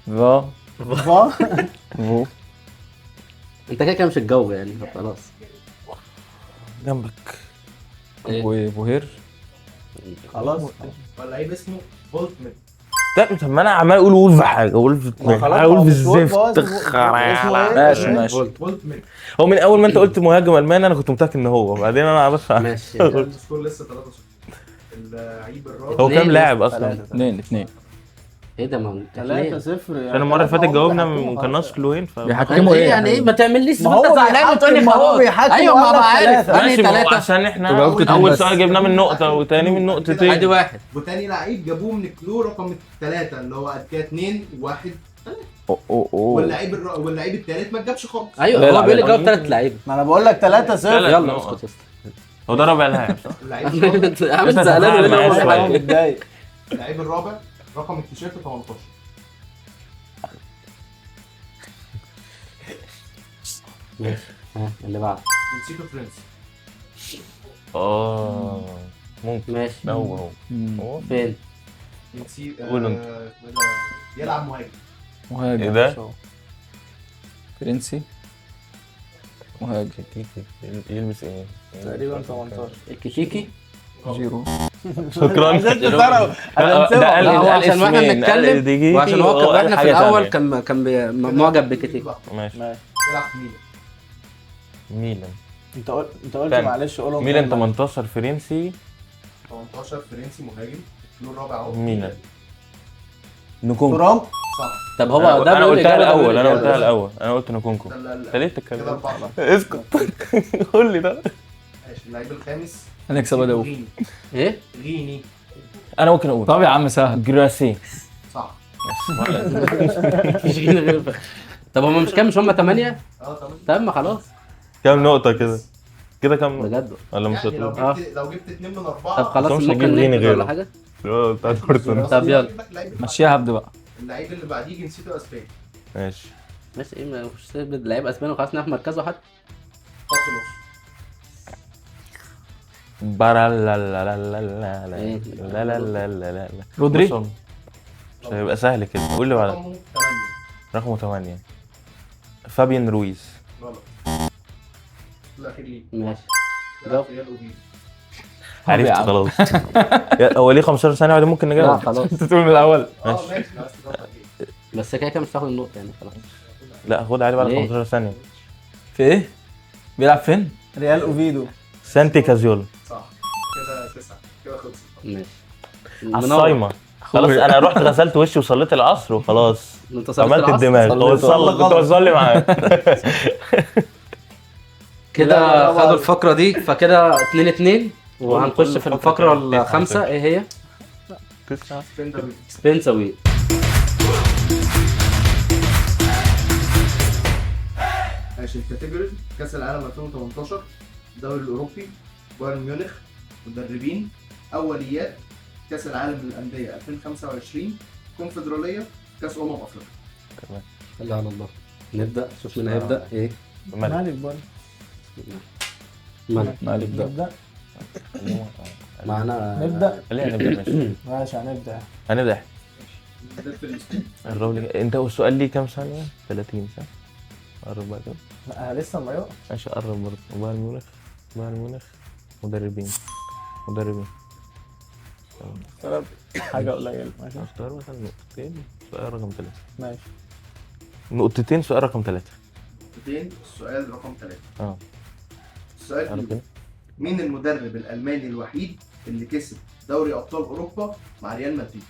فا فا فو انت كده كده مش الجو يعني خلاص. جنبك. إيه؟ بوهير. خلاص. واللعيب اسمه فولتمن. طب ما انا عمال اقول وولف حاجه وولف ما خلاص، وولف هو مش وولف، هو الزفت. اسمه إيه؟ ماشي ماشي. فولتمن. هو من اول ما انت قلت مهاجم الماني انا كنت متاكد ان هو، بعدين انا بس ماشي. السكور لسه 3-0. اللعيب الرابع هو كام اتنين لاعب لسه. اصلا؟ اثنين. ايه ده ما 3-0 يعني. عشان المره اللي فاتت جاوبنا ما كناش كلوين بيحكموا ايه؟ يعني ايه ما تعمليش ما هو بيحكم، ما هو بيحكم ايوه ما وقال بقى لك عارف ثلاثة. انا ماشي، ما هو ثلاثه عشان احنا جاوبت اتنين اول بس. سؤال جبناه من نقطه وتاني من ادي نقطتين. واحد. وتاني لعيب جابوه من الكلو رقم 3 اللي هو قد كده 2 1. واللعيب واللعيب الثالث ما اتجابش خالص. ايوه لا، هو بيقول لي لا. جاوب ثلاث لعيبه. ما انا بقول لك 3-0. لا، يلا لا. اسكت يا اسطى. هو ده رابع لاعب صح؟ اللعيب الرابع انت عامل أنت زعلان هتزعل ولا معايا هو شوية. حاجه؟ متضايق. اللعيب الرابع رقم التيشيرت 18. ماشي ها اللي بعده. جنسيته فرنسي. ممكن ماشي ده هو فين؟ جنسيته يلعب مهاجم. مهاجم. ايه ده؟ فرنسي مهاجم. يلبس ايه؟ تقريبا 18. الكيكيكي. جيرو. شكرا. عشان ده لا قال هو قال عشان واحنا اسمين، قال بنتكلم ديجيكي وعشان هو كان وقال احنا في حاجة الاول تانية. كان معجب بكيكيكي. ماشي. يلعب في ميلان. ميلان. انت قلت تاني. معلش قولهم ميلان تاني. 18 فرنسي. 18 فرنسي مهاجم. الكلو الرابع اهو. ميلان. نكونكو. ترام. صح. طب هو ده انا بيقول قلتها إجابة، ده الاول، بيقول انا إجابة. قلتها الاول، انا قلت نكونكو. ده اللي انت ليه كده تتكلم؟ 4. اسكت. قول لي ده. ماشي اللعيب الخامس هنكسب اداؤه. غيني. ايه؟ غيني. انا ممكن اقول طب يا عم سهل. جراسي. صح. مش غير طب هم مش كام، مش هم 8؟ تمام. طب ما خلاص كام نقطة كده؟ كده كام نقطة؟ بجد. ولا مش يعني هتقول؟ لو جبت 2 من 4. طب خلاص مش ممكن هجيب غيني ننقل غيره. ولا حاجه. بتاع الفرصة. طب يلا. مشيها هبد بقى. اللعيب اللي بعديه جنسيته اسباني. ماشي. ماشي ايه ما مش لعيب اسباني وخلاص ناخد مركزه حتى. خط نص. برا لا لا لا لا لا إيه؟ لا لا لا لا لا. رودري. بص، مش هيبقى سهل كده. قول لي بعد رقمه 8. رقمه 8. فابيان رويز. غلط. الاخير ليه. ماشي يلعب في ريال اوفيدو. يا عرفت عم. خلاص. هو ليه 15 ثانية وبعدين ممكن لا نجاوب؟ خلاص انت تقول من الاول. ماشي لو عايز تجاوب أكيد. بس كده كده مش هتاخد النقطه يعني خلاص. لا خد عليه بعد ليه؟ 15 ثانية. في ايه؟ بيلعب فين؟ ريال اوفيدو. سانتي كازيولا. صح. كده 9. كده خلصت. ماشي الصايمة. خلاص انا رحت غسلت وشي وصليت العصر وخلاص. انت صليت عملت العصر؟ الدماغ. صليت هو العصر. كنت بصلي معاه. كده خدوا الفقره دي فكده 2-2 وهنخش في الفقره الخامسه. ايه هي؟ سبندر. سبنسوي. ماشي الكاتيجوري كاس العالم 2018 الدوري الاوروبي بايرن ميونخ مدربين اوليات كاس العالم للانديه 2025 كونفدراليه كاس افريقيا. الله على الله. نبدا شوف مين هيبدا. ايه مالك. مالك برضه. مالك مالك ده. نبدا. معانا نبدا. خلينا نبدا. ماشي. ماشي هنبدا. هنبدا. ده في الاسبوع. قرب لي. انت السؤال ليه كام ثانية؟ 30 صح؟ قرب بقى كده. لا لسه ما يقع. ماشي قرب برضه. بايرن ميونخ مدربين. حاجه قليله. ماشي. اختار مثلا نقطتين سؤال رقم 3. ماشي. نقطتين سؤال رقم 3. نقطتين السؤال رقم 3. اه السؤال عارف فيه كده؟ مين المدرب الالماني الوحيد اللي كسب دوري ابطال اوروبا مع ريال مدريد؟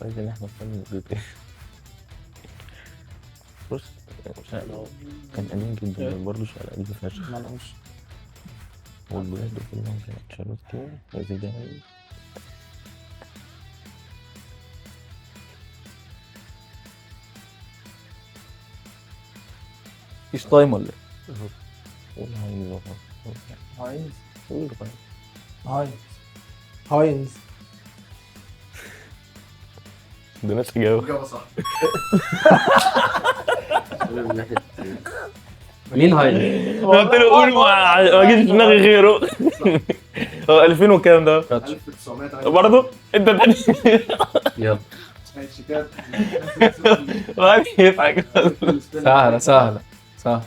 طيب ان احنا فاهمين نقطتين. بص مش عارف. كان امين جدا برضه سؤال قديم فشخ. مالوش. والبلاد كلهم كانت شارلوتي وزيدان. مفيش تايم ولا ايه؟ قول هاينز. هاينز قول بقى. هاينز هاينز ده ناس جاوب. اجابه صح. مين هايلاند؟ قلت له قول ما جيش في دماغي غيره. هو 2000 وكام ده 1908 برضه انت تاني. يلا ماشي كده. غادي يضحك. سهلة سهلة سهلة.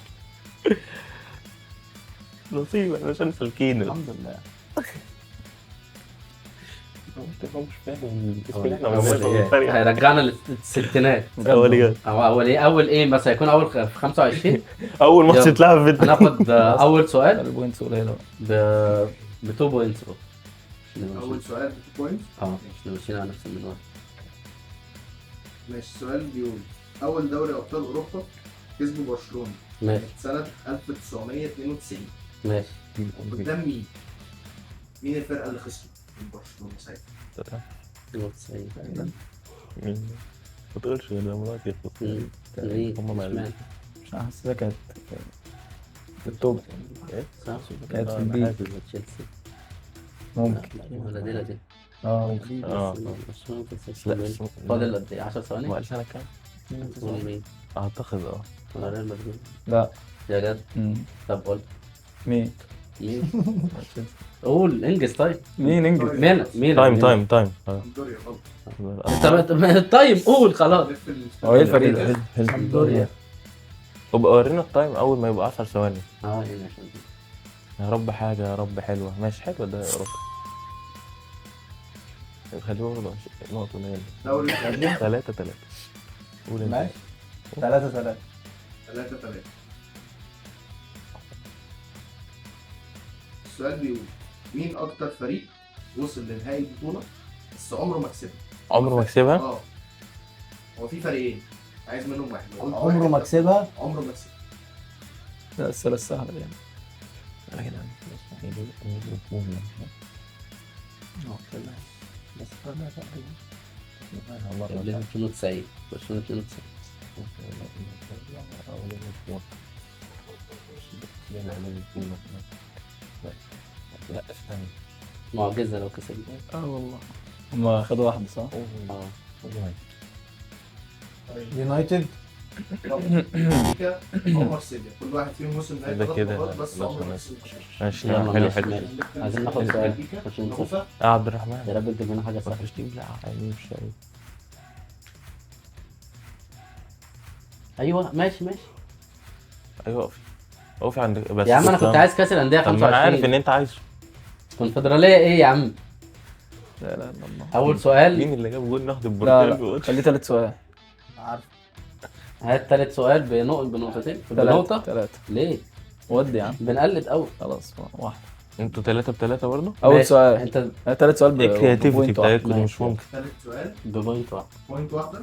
نصيب انا عشان سالكين. الحمد لله. مش فاهم الاسم اللي احنا اول ايه هيرجعنا للستينات. اول ايه مثلا يكون اول في 25. اول ماتش يلا. اتلعب في هناخد اول سؤال البوينتس قليلة. ب 2 بوينتس. اول سؤال بوينت. اه احنا ماشيين على نفس المنوال. ماشي السؤال بيقول اول دوري ابطال اوروبا كسبه برشلونه ماشي سنه 1992 ماشي. قدام مين؟ مين الفرقه اللي خسرت من برشلونه ساعتها؟ 92. ما تقولش غير لما الوقت يخلص. هم ما اشمعنى؟ مش حاسسها كانت في التوب. صح؟ كانت في البيت. تشيلسي ممكن. ولا دي لا دي. اه لا فاضل قد ايه 10 ثواني؟ هو سنة كام؟ تقول مين؟ اعتقد ولا ريال مدريد؟ لا. يا جد طب قول مين؟ مين؟ قول انجز طيب. مين انجز؟ مين؟ تايم سامدوريا غلط. انت طيب قول خلاص. هو ايه الفريق ده؟ سامدوريا. وبقى ورينا التايم اول ما يبقى 10 ثواني. اه هنا عشان يا رب حاجة يا رب حلوة. ماشي حلوة ده يا رب. خليه برضه نقطة قليلة. دوري الخليج 3 قول انت. ماشي 3-3. 3-3. السؤال بيقول مين اكتر فريق وصل لنهائي البطوله بس عمره ما كسبها؟ عمره ما كسبها؟ اه هو في فريقين عايز منهم واحد. لو قلت عمره واحد ما ده كسبها. عمره ما كسبها. لا السؤال السهل يعني. برشلونة 92 برشلونة 92 لا استنى. معجزة لو كسبنا. اه والله. هما خدوا واحدة صح؟ اه يونايتد. بنفيكا عمر سيليا كل واحد فيهم وصل نهائي ده 3 كده. مرات بس عمره ما كسب. ماشي يلا حلو ماشي، حلو. ماشي. عايزين ناخد سؤال عشان نشوف. نوفا عبد الرحمن. يا رب تجيب لنا حاجة سهلة. مش تجيب لا عيني مش شايف. ايوه ماشي ايوه اقفي عند بس. يا عم انا كنت عايز كاس الانديه طب ما انا عارف ان 25. انت عايزه. كونفدراليه ايه يا عم؟ لا لا الله. اول سؤال. مين اللي جاب جول ناخد لا البرتغال؟ لا خليه ثالث سؤال. عارف. هات تالت سؤال بنقطتين بنقطة. 3 ليه؟ ودي يا عم. بنقلد قوي. خلاص واحد. انتوا 3 برضه؟ اول ماشي. سؤال. انت ثالث سؤال الكرياتيفيتي بوينت واحد. بتاعتكم مش ممكن. ثالث سؤال ببوينت واحد. بوينت واحده.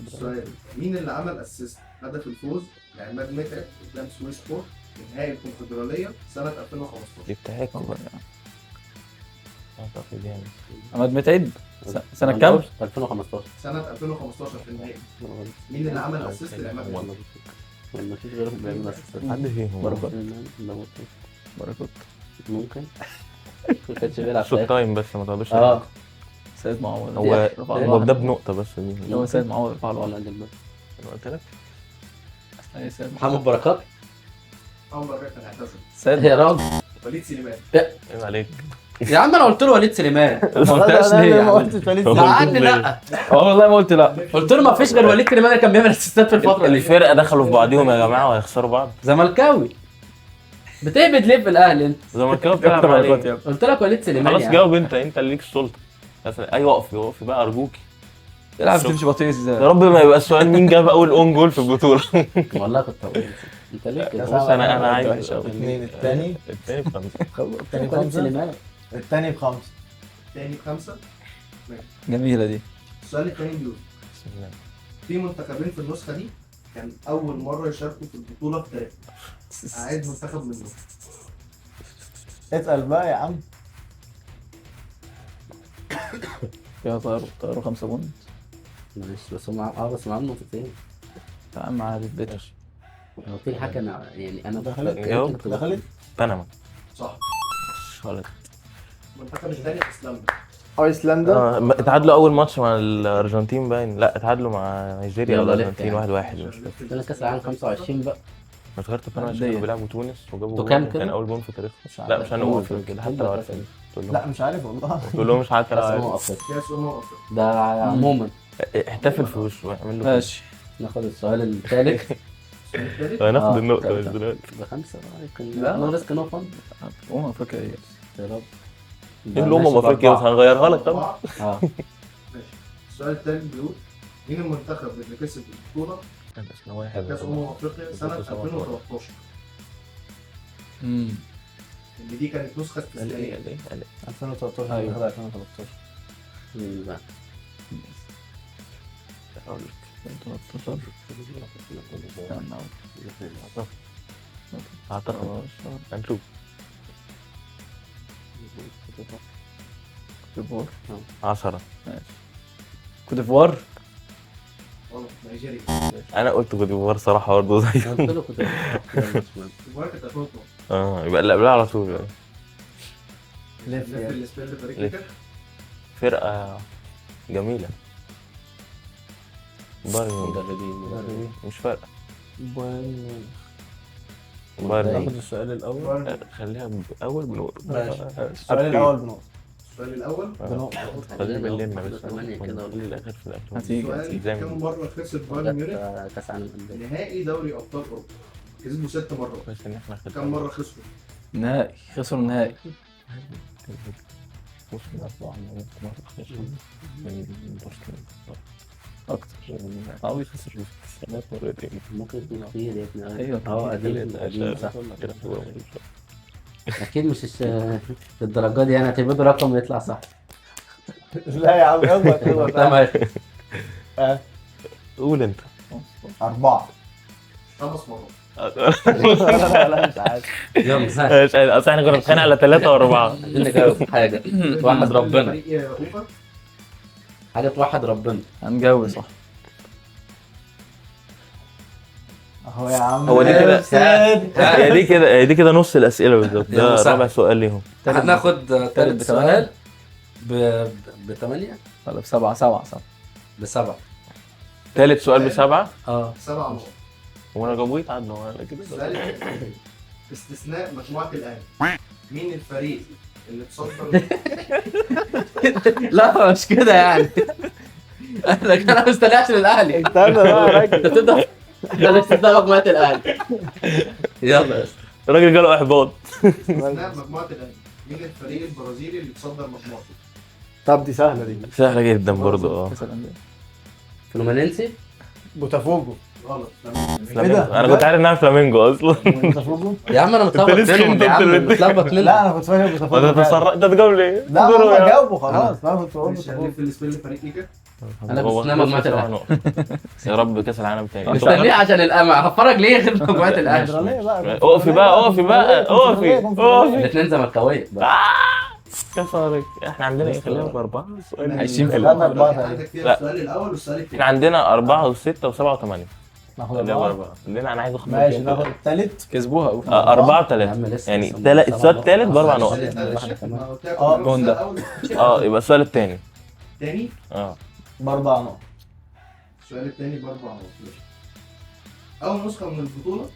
السؤال مين اللي عمل اسيست هدف الفوز لعماد متعب قدام سويس سبورت في نهائي الكونفدراليه سنه 2015؟ دي بتاعتكم بقى. اعتقد يعني عماد متعب. سنة كام؟ 2015. سنه 2015 في النهائي مين اللي عمل اسيست لعماد متعب؟ ما فيش غيرهم بيعمل اسيستات. حد فيهم بركات. بركات ممكن. ما كانش بيلعب شوت ساعتها. تايم بس ما تقدرش. اه سيد معوض. هو رفع هو الواحد. ده بنقطة بس دي. هو سيد معوض رفع الواحد. ولا دلوقتي. انا قلت لك أي سيد محمد بركات. عمر كان اعتزل. سيد. يا راجل وليد سليمان. عيب عليك. يا عم انا قلت له وليد سليمان. ما قلتهاش ليه يا ما عم؟ قلتش وليد هو- سليمان. قعدني لا. والله ما قلت لا. قلت له ما فيش غير وليد سليمان اللي كان بيعمل اسيستات في الفترة دي. الفرقة دخلوا في بعضهم يا جماعة وهيخسروا بعض. زملكاوي. بتهبد ليه في الاهلي انت؟ زملكاوي بتلعب اكتر بركات عليه. يا ابني. قلت لك وليد سليمان خلاص يا عم. جاوب انت اللي ليك السلطة. ايوه اقفي بقى ارجوكي. تلعب تمشي بطيء يا ازاي؟ رب ما يبقى السؤال مين جاب اول اون جول في البطولة. والله كنت هقول انت ليه كده؟ بص انا عايز وحش أوي. اثنين الثاني. التاني بخمسة. الثاني وليد بخمسة. سليمان. الثاني بخمسة. تاني بخمسه. جميلة دي. السؤال الثاني بيقول بسم الله. في منتخبين في النسخه دي كان اول مره يشاركوا في البطوله في تاريخهم. عايز منتخب منهم. اسال بقى يا عم. فيها طيارة 5 بونت. معلش بس هم بس معاهم نقطتين. يا عم عادي بيتر. هو في حاجه انا دخلت جاوب. دخلت بنما. صح. غلط. المنتخب الثاني ايسلندا. ايسلندا. اتعادلوا اول ماتش مع الارجنتين باين، لا اتعادلوا مع نيجيريا او يلا الارجنتين لف 1-1 مش فاكر. انا كاس العالم 25 بقى. ما اتغيرت بنما عشان عادية. كانوا بيلعبوا تونس وجابوا انتوا جول، كام كده؟ كان اول جول في تاريخهم. مش لا عارف. مش هنقول هو كده حتى لو عارفين. تقول لا لهم مش عارف والله. تقول لهم مش حتى لو كاس عارفين. افريقيا كاس افريقيا. ده عموما. احتفل في وشه اعمل له كده. ماشي. ناخد السؤال الثالث. السؤال الثالث. هناخد آه، النقطة تلاتة. مش دلوقتي. بخمسه بقى يمكن لا. نو ريسك نو فن. افريقيا ايه؟ يا رب. ايه اللي افريقيا بس هنغيرها لك طبعا. اه ماشي. السؤال الثالث بيقول مين المنتخب اللي كسب البطوله كاس افريقيا سنه 2013؟ اللي دي كانت نسخه استثنائيه. 2013 أيوة. خدها 2013. مين بقى؟ اقول لك 13. اعتقد هنشوف. كوتيفوار. 10. كوتيفوار. غلط. نيجيريا. انا قلت كوت ديفوار صراحه برضه زي أنا قلت له كنت الجمهوريه كانت 2012. يبقى اللي قبلها على طول يعني. لف الاسبان لفريق لف. كده. فرقه جميله. بايرن مدربين مش فرقه. بايرن. بايرن ناخد السؤال الاول. خليها اول بنور. السؤال الاول بنقطة. السؤال الاول. خلينا باللمه بس. ثمانية كده خلي الاخر في الاخر. هتيجي. السؤال زي ما كم مره خسر بايرن ميونخ كاس عالم الانديه. نهائي دوري ابطال اوروبا؟ كسبوا 6 مرات. كويس ان احنا كم مره خسروا؟ نهائي. خسروا النهائي. اكتر. قوي خسر في التسعينات مرتين. ممكن يكون كتير يا ابني. ايوه اه قديم قديم صح. كده هو اكيد مش للدرجه دي يعني هتبقى رقم يطلع صح. لا يا عم يلا كده. تمام. قول انت. 4. 5 مرات. لا مش عارف. يلا سهل. اصل احنا كنا بنتخانق على 3 و4. عايزين نجاوب حاجه توحد ربنا. فريق اوفا. حاجه توحد ربنا. هنجاوب صح. اهو يا عم. هو دي كده. يا أستاذ. هي دي كده نص الاسئله بالظبط. يلا ده سهل. رابع سؤال ليهم. هناخد ثالث بثمانية. سؤال ب8 ولا ب7. 7. ب7. ثالث سؤال ب7. اه 7 نقط. وانا جابويت عدنا وانا كده. السؤال الثاني. باستثناء مجموعه الاهلي مين الفريق اللي تصدر لا مش كده يعني. انا ما مستنيش للاهلي. استنى بقى يا راجل. انت بتبدا ده الاستثناء مجموعه الاهلي. يلا يا أستاذ. الراجل جاله احباط. باستثناء مجموعه الاهلي مين الفريق البرازيلي اللي تصدر مجموعته؟ طب دي سهلة دي. سهله جدا برضه. كاس الانديه. فلومينينسي. بوتافوجو. غلط. إيه ده؟ انا كنت عارف انها فلامينجو اصلا. بوتافوجو؟ يا عم انا متلخبط لسه منهم يا عم مضبط الاتنين. متلخبط لا منهم. انا كنت فاكر بوتافوجو. انت تجاوب ليه؟ لا دوروا هم يا- جاوبوا خلاص. انا كنت بقول مش بوتافوجو. هنلف الاسبان لفريق كده. أنا هو باستثناء مجموعة خسر الأهلي. نقط. يا رب كاس العالم تاني. مستنيه عشان الامع هتفرج ليه غير مجموعه الاهلي. كونفدرالية بقى. اقفي بقى اقفي بقى اقفي اقفي. الاثنين زملكاويه. كسرك. احنا عندنا ايه؟ خلينا ب4 سؤال. عايشين في خدنا 4 تقريبا. عندك فيها لا. السؤال الاول والسؤال احنا الثاني. عندنا 4 و6 و7 و8. ناخد خلينا 4. ب4. خلينا انا عايز اخد ماشي نقطتين. ناخد الثالث. كسبوها قوي. 4 يا عم و3 لسه يعني لسه السؤال الثالث ب4 نقط. السؤال الثالث. ما قلت لك اه، السؤال جون ده. الأول. يبقى السؤال الثاني. تاني. ب4 نقط. السؤال الثاني ب4 نقط. اول نسخه من البطوله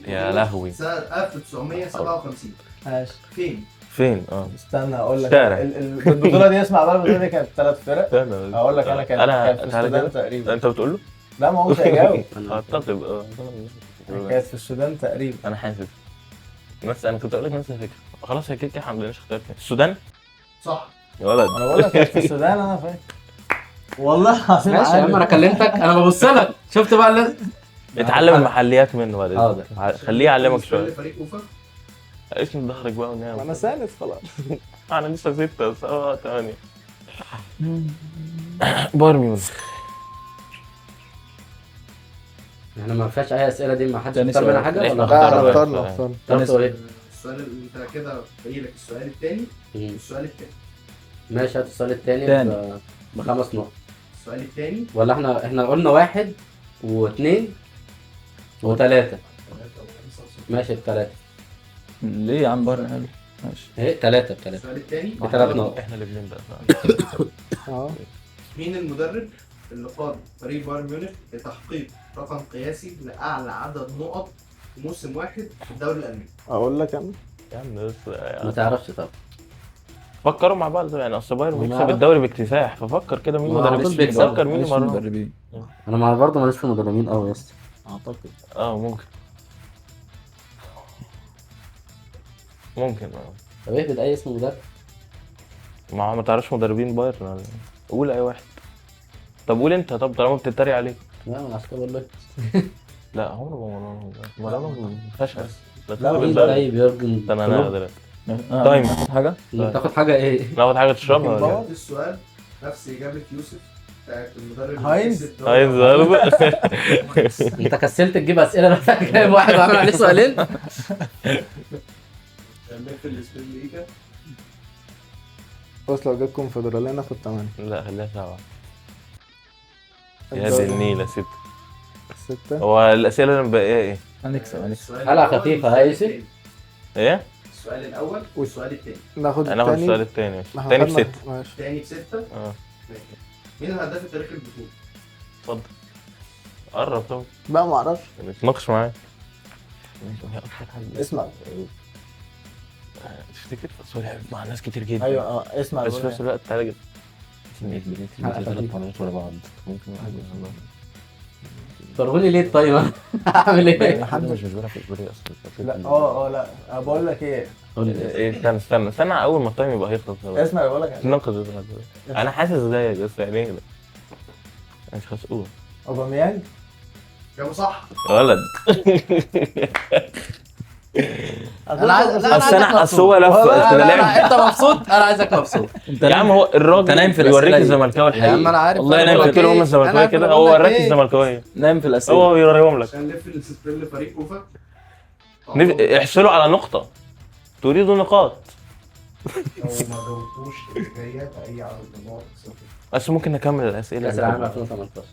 يا لهوي. سنه 1957 ماشي. فين؟ فين؟ استنى اقول لك. شارع. البطولة دي اسمع بقى. البطولة دي كانت 3 فرق. اقول لك انا كانت في تعالى السودان كده. تقريبا. انت بتقول له؟ لا ما هو مش هيجاوب. اعتقد كانت في السودان تقريبا. انا حاسس. بس انا كنت اقول لك نفس الفكره. خلاص هي كده احنا ما عندناش اختيار تاني. السودان صح. يا ولد. انا بقول لك كانت في السودان انا فاهم. والله العظيم ماشي يا عم انا كلمتك انا ببص لك شفت بقى اللي اتعلم المحليات منه بعد حاضر. اذنك. خليه يعلمك بالنسبة شويه. لفريق اوفا اسم ظهرك بقى انا ونام. سالت خلاص. انا لسه 6 7 8. بايرن ميونخ. احنا ما فيهاش اي اسئله دي ما حدش تاني اختار منها سؤال. حاجه إحنا ولا اخترنا. اخترنا. اخترتوا ايه؟ السؤال اللي انت كده باقي لك السؤال الثاني والسؤال الثالث. ماشي، هات السؤال التاني تاني. ب5 نقط. السؤال الثاني ولا احنا قلنا 1 و2 و3. ماشي ب3. ليه يا عم بره حلو. ماشي. ايه 3 ب3 السؤال الثاني ب3 نقط. احنا اللي بنبدا. اه مين المدرب اللي قاد فريق بايرن ميونخ لتحقيق رقم قياسي لاعلى عدد نقط في موسم واحد في الدوري الالماني؟ اقول لك انا يا عم ما تعرفش طب. فكروا مع بعض يعني، اصل بايرن ما بيكسب نعرف. الدوري باكتساح، ففكر كده مين ما على طول مدربين بيكسبوا. فكر مين ماليش في مرة. المدربين. انا برضه ماليش في المدربين قوي يا اسطى اعتقد. ممكن طب اهبط اي اسم مدرب. ما تعرفش مدربين بايرن ولا إيه؟ قول اي واحد. طب قول انت، طب طالما بتتريق عليك. لا انا عشان كده بقول لك. لا عمره ما فشل. لا مين طيب يورجن انا كلوب؟ دلوقتي طيب ناخد حاجه. تاخد حاجه ايه؟ ناخد حاجه تشربها ولا إيه؟ بعد السؤال نفس اجابه يوسف بتاعت المدرب هاينز. اللي كسب دوري عايز الأبطال. انت كسلت تجيب اسئله رحت جايب واحد وعامل عليه سؤالين. كان في الاسبرليجا. بص لو جت كونفدرالية ناخد 8. لا خليها 7. يا دي النيلة 6. 6. هو الاسئله اللي مبقيه ايه؟ هنكسب. السؤال حلقة الأول خفيفة والسؤال يا يوسف. التاني. ايه؟ السؤال الاول والسؤال الثاني. ناخد هناخد السؤال التاني. التاني. ما احنا التاني خدنا- ب6. ماشي. الثاني ب6. اه مين الهداف التاريخي البطوله؟ اتفضل. قرب طب بقى ما اعرفش. نتناقش معايا. اسمع. تفتكر سؤال لعب مع ناس كتير جدا. ايوه اه اسمع بس في الأغنية. نفس الوقت تعالى جدا. فرغوني ليه طيب؟ اعمل ايه؟ مش بيلعب في الاسبوعيه اصلا. لا لا أنا بقول لك ايه. قول لي. إيه، استنى اول ما التايم يبقى هيخلص. اسمع بقول لك ننقذ انا حاسس زيك بس يعني ايه ده؟ مش مسؤول اوباميانج. جابوا صح. يا ولد. انا عايز اصل انا اصل هو لف انت مبسوط؟ انا عايزك مبسوط. يا عم هو الراجل أنت نايم في يوريك الأسئلة دي. الزملكاويه يا عم انا الحقيقي. عارف. والله أنا نايم بقول قلت لك له هم إيه؟ الزملكاويه أنا كده، بقول هو لك وريك إيه؟ الزملكاويه نايم في الاسئله. هو بيوريهم لك. عشان نلف السبرين لفريق كوفا. احصلوا على نقطه تريدوا نقاط. لو ما جاوبتوش الجايه باي عدد النقط صفر. بس ممكن نكمل الاسئله. كاس العالم 2018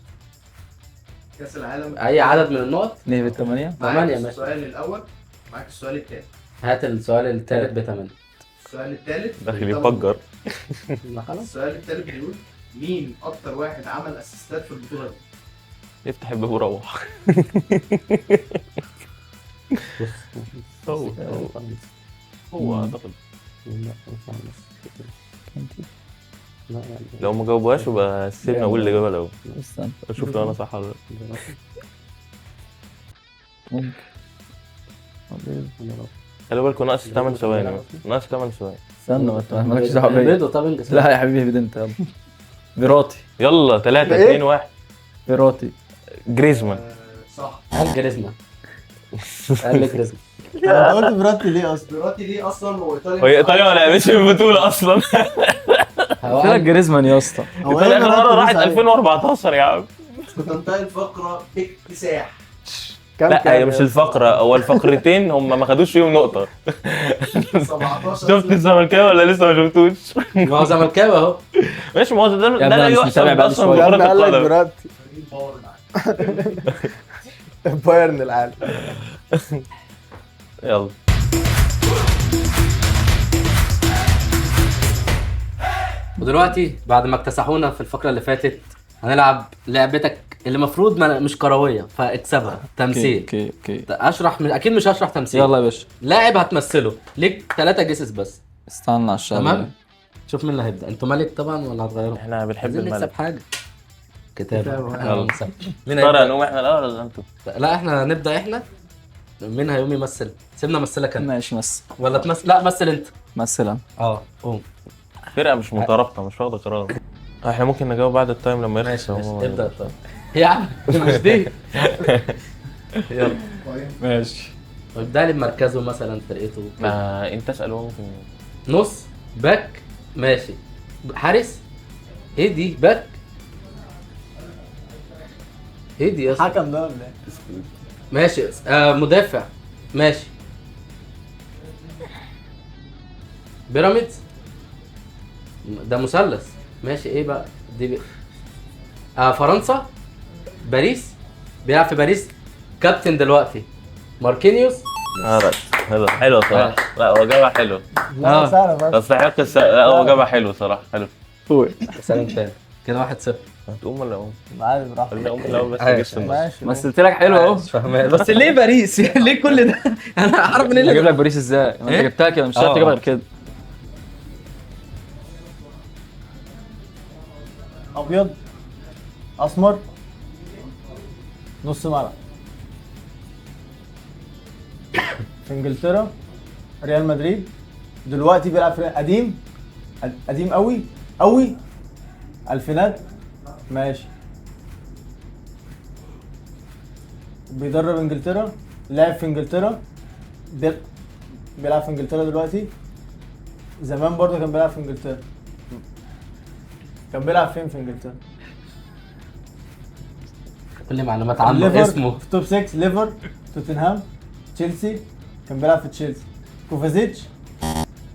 كاس العالم اي عدد من النقط. نهبط 8. معاك 8 ماشي. السؤال الاول معاك السؤال الثاني. هات السؤال الثالث ب8. السؤال الثالث داخل يفجر. خلاص. السؤال الثالث بيقول مين اكتر واحد عمل اسيستات في البطوله دي؟ يفتح الباب وروح. هو اعتقد لو ما جاوبوهاش يبقى سيبنا اقول الاجابه الاول. استنى اشوف لو انا صح ولا لا. ممكن. خلي بالكم ناقص 8 ثواني. ناقص 8 ثواني. استنى ما مالكش دعوه بيا. بيضه. طب انجز. لا يا حبيبي اهبد انت يلا. فيراتي. يلا 3 2 1. فيراتي. جريزمان. صح. قال جريزمان. قال لي جريزمان. انا قلت براتي ليه اصلا؟ دلوقتي ليه اصلا هو ايطاليا؟ هي ايطاليا ما لعبتش في البطوله اصلا. قلت لك جريزمان يا اسطى. ايطاليا اخر مره راحت 2014 يا عم. تنتهي الفقره باكتساح. لا هي مش الفقره، هو الفقرتين هم ما خدوش فيهم نقطه. 17 شفت الزملكاوي ولا لسه ما شفتوش؟ ما هو زملكاوي اهو. ماشي، ما هو ده ابني لا أنا مش يحسب متابع بقالي اصلا شوية. يا بكره ابني قال لك القدم. براتي. فريق باور معاك. بايرن العالم. يلا ودلوقتي بعد ما اكتسحونا في الفقره اللي فاتت هنلعب لعبتك اللي المفروض مش كرويه فاكسبها تمثيل. اوكي اشرح اكيد مش هشرح تمثيل. يلا يا باشا. لاعب هتمثله ليك 3 جيسز بس. استنى على الشغل. تمام. شوف مين اللي هيبدا. انتوا ملك طبعا ولا هتغيروا؟ احنا بنحب عايزين الملك. نكسب حاجه. كتابه. يلا. مين ترى هيبدا؟ نقوم احنا الاول ولا انتوا؟ لا احنا هنبدا احنا. مين هيقوم يمثل؟ سيبنا امثلك انا ماشي مثل. ولا تمثل؟ لا مثل انت. مثلا. قوم. فرقه مش مترابطه مش واخده قرار. احنا ممكن نجاوب بعد التايم لما يخلص. ماشي ابدا طيب. يا عم مش دي. يلا ماشي. ابدا لي بمركزه مثلا فرقته. ما انت اسال هو ممكن. نص باك ماشي. حارس. ايه دي باك؟ ايه دي يا اسطى؟ حكم ده ولا ايه؟ ماشي. مدافع ماشي. بيراميدز ده مثلث. ماشي ايه بقى دي فرنسا. باريس بيلعب في باريس. كابتن دلوقتي ماركينيوس. حلو صراحه. لا هو جابها حلو. لا سهلة بس. تستحق لا هو جابها حلو صراحه. حلو. فوق. سلام تاني كده 1-0. هتقوم ولا اقوم؟ عادي براحتك. خليني اقوم الاول بس عايش. اجس النص. ماشي. مثلت لك حلو اهو. بس ليه باريس؟ ليه كل ده؟ انا عارف منين اجيب لك باريس ازاي؟ ما انت إيه؟ جبتها كده مش شرط تجيبها غير كده. ابيض اسمر نص ملعب في انجلترا ريال مدريد دلوقتي بيلعب في قديم قوي الفينات ماشي بيدرب انجلترا لعب في انجلترا بيلعب في انجلترا دلوقتي زمان برضه كان بيلعب في انجلترا كان بيلعب فين في انجلترا؟ كل معلومات عنه ليفر اسمه. في توب 6 ليفر توتنهام تشيلسي كان بيلعب في تشيلسي كوفازيتش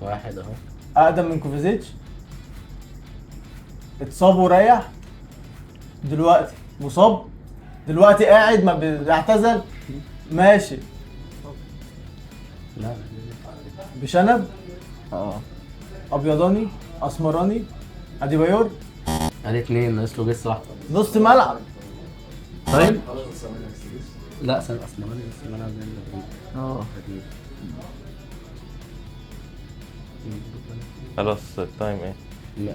واحد اهو. اقدم من كوفازيتش اتصاب وريح دلوقتي مصاب دلوقتي قاعد ما بيعتزل ماشي لا بشنب ابيضاني اسمراني اديبايور ادي 2 ناقص له جس واحده. نص ملعب طيب لا سنة اسمراني بس الملعب زي ما خلاص التايم ايه؟ لا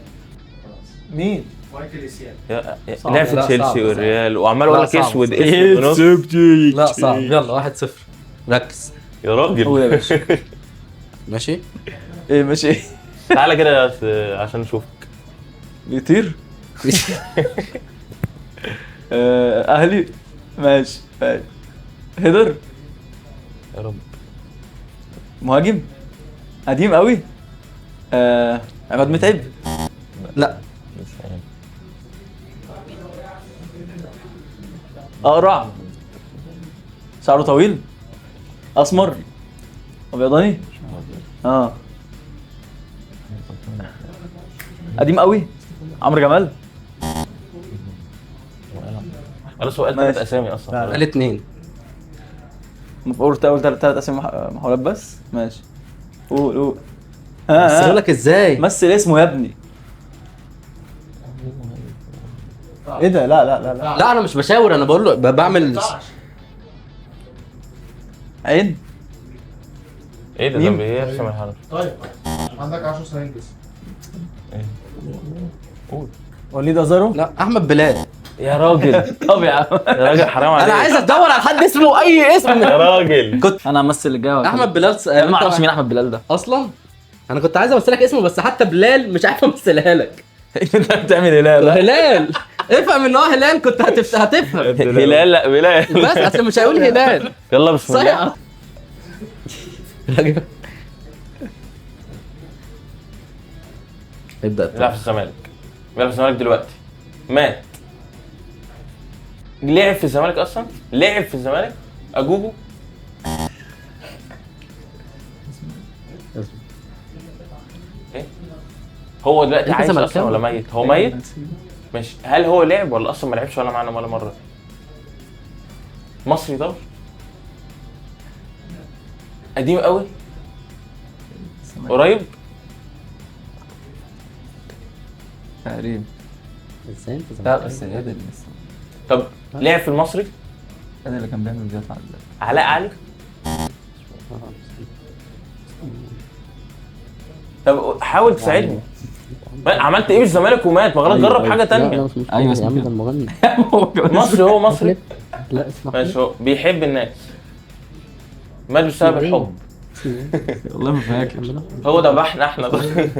مين؟ مايكل اسيان. صعب. لعب في لا، تشيلسي صعب. والريال وعمال اقول لا، لك صعب. اسود ونص. لا صعب. يلا 1-0. ركز. يا راجل قول يا باشا. ماشي. ايه ماشي. تعالى كده عشان نشوفك. بيطير. اهلي ماشي. هيدر يا رب. مهاجم قديم قوي. عماد متعب. لا اقرع شعره طويل اسمر ابيضاني قديم قوي عمرو جمال. خلاص هو قال ماشي. 3 اسامي اصلا. قال 2. المفروض تقول 3 اسامي محاولات بس. ماشي قول. بس اقول لك ازاي؟ مثل اسمه يا ابني. ايه ده؟ لا لا انا مش بشاور انا بقول له بعمل عين. ايه ده؟ مين؟ بيرسم الحرف. طيب عندك 10 ثواني بس. وليد ازارو لا احمد بلال. يا راجل. طب يا عم يا راجل حرام عليك. انا عايز ادور على حد اسمه اي اسم. يا راجل. كنت انا همثل الجاي. احمد بلال انا ما اعرفش مين احمد بلال ده. اصلا. انا كنت عايز امثلك اسمه بس حتى بلال مش عارف امثلها لك. انت بتعمل هلال. هلال. افهم ان هو هلال كنت هتفهم. هلال لا بلال. بس اصل مش هيقول هلال. يلا بسم الله. صحيح. ابدا. بيلعب في الزمالك. بيلعب في الزمالك دلوقتي. مات. لعب في الزمالك اصلا؟ لعب في الزمالك؟ اجوجو؟ ايه؟ هو دلوقتي انت عايش اصلا زملكاوي؟ ولا ميت؟ هو ميت؟ ماشي. هل هو لعب ولا اصلا ما لعبش ولا معانا ولا مره؟ مصري طبعا. قديم قوي؟ قريب؟ تقريبا. ازاي انت لا بس هادي طب لعب في المصري؟ اللي كان بيعمل فيديوهات على علاء علي؟ طب حاول تساعدني. عملت ايه بالزمالك ومات؟ ما غلط جرب حاجه تانية. ايوه اسمه ده كده. المغني. مصري هو مصري. لا اسمه ماشي هو بيحب الناس. مات بسبب الحب. والله ما فاكر. هو ذبحنا احنا ده. ده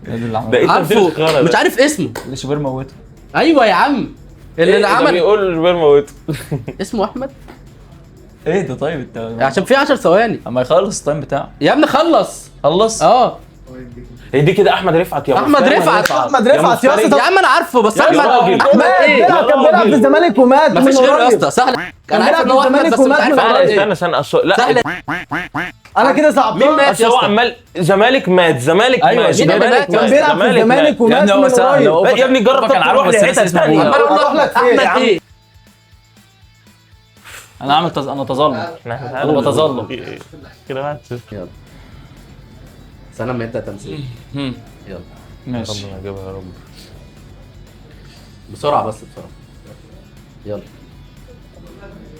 اللي عمل. ده ايه تمثيل الخرا عارفه ده؟ مش عارف اسمه. الشوفير موته. ايوه يا عم اللي إيه ده عمل بيقول جبال موته. اسمه احمد ايه ده طيب انت عشان في 10 ثواني اما يخلص التايم بتاعه. يا ابني خلص. خلص. اه هي دي كده احمد رفعت يا احمد مفتري. رفعت. احمد رفعت يا اسطى. يا عم انا عارفه بس يا احمد راجل. احمد ايه؟ كان بيلعب في الزمالك ومات مفيش من غيره يا قريب. اسطى سهل. كان انا عارف بيلعب ان هو في احمد الزمالك بس مش ومات عارف من على قريب. ايه. استنى لا سهل. انا كده صعبتها. مين مات بس يا هو اسطى؟ عمال زمالك مات زمالك أيوة، مات مين اللي زمالك مات؟ مات، كان بيلعب في زمالك الزمالك مات. يا ومات ابني هو من سهل. قريب. يا ابني جرب كان عارف تروح بس لحته ناسي اسمه ثانيه. مين. اروح لك فين يا عم؟ ايه؟ انا عامل انا تظلم. انا بتظلم. كده بقى يلا سنة ما يبدأ تمثيل. يلا ماشي. ربنا يجيبها يا رب. بسرعة بس بسرعة. يلا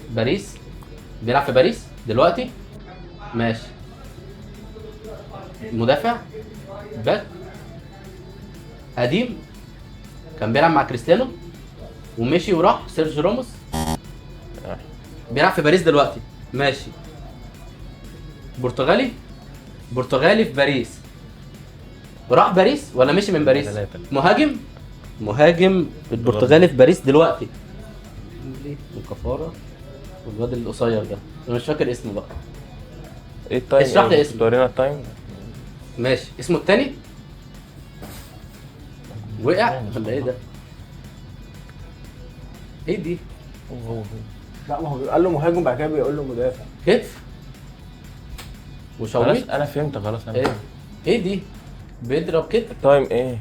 باريس بيلعب في باريس دلوقتي. ماشي. مدافع باك قديم كان بيلعب مع كريستيانو ومشي وراح سيرجيو راموس. بيلعب في باريس دلوقتي. ماشي. برتغالي في باريس. راح باريس ولا مشي من باريس؟ مهاجم البرتغالي في باريس دلوقتي. الكفارة والواد القصير ده انا مش فاكر اسمه بقى. ايه التايم؟ اشرح لي اسمه. تورينا التايم. ماشي. اسمه التاني وقع ولا ايه ده؟ ايه دي؟ لا ما هو قال له مهاجم بعد كده بيقول له مدافع. كتف وشويت. انا فهمت خلاص. انا ايه فهمت. ايه دي؟ بيضرب كتف. التايم ايه؟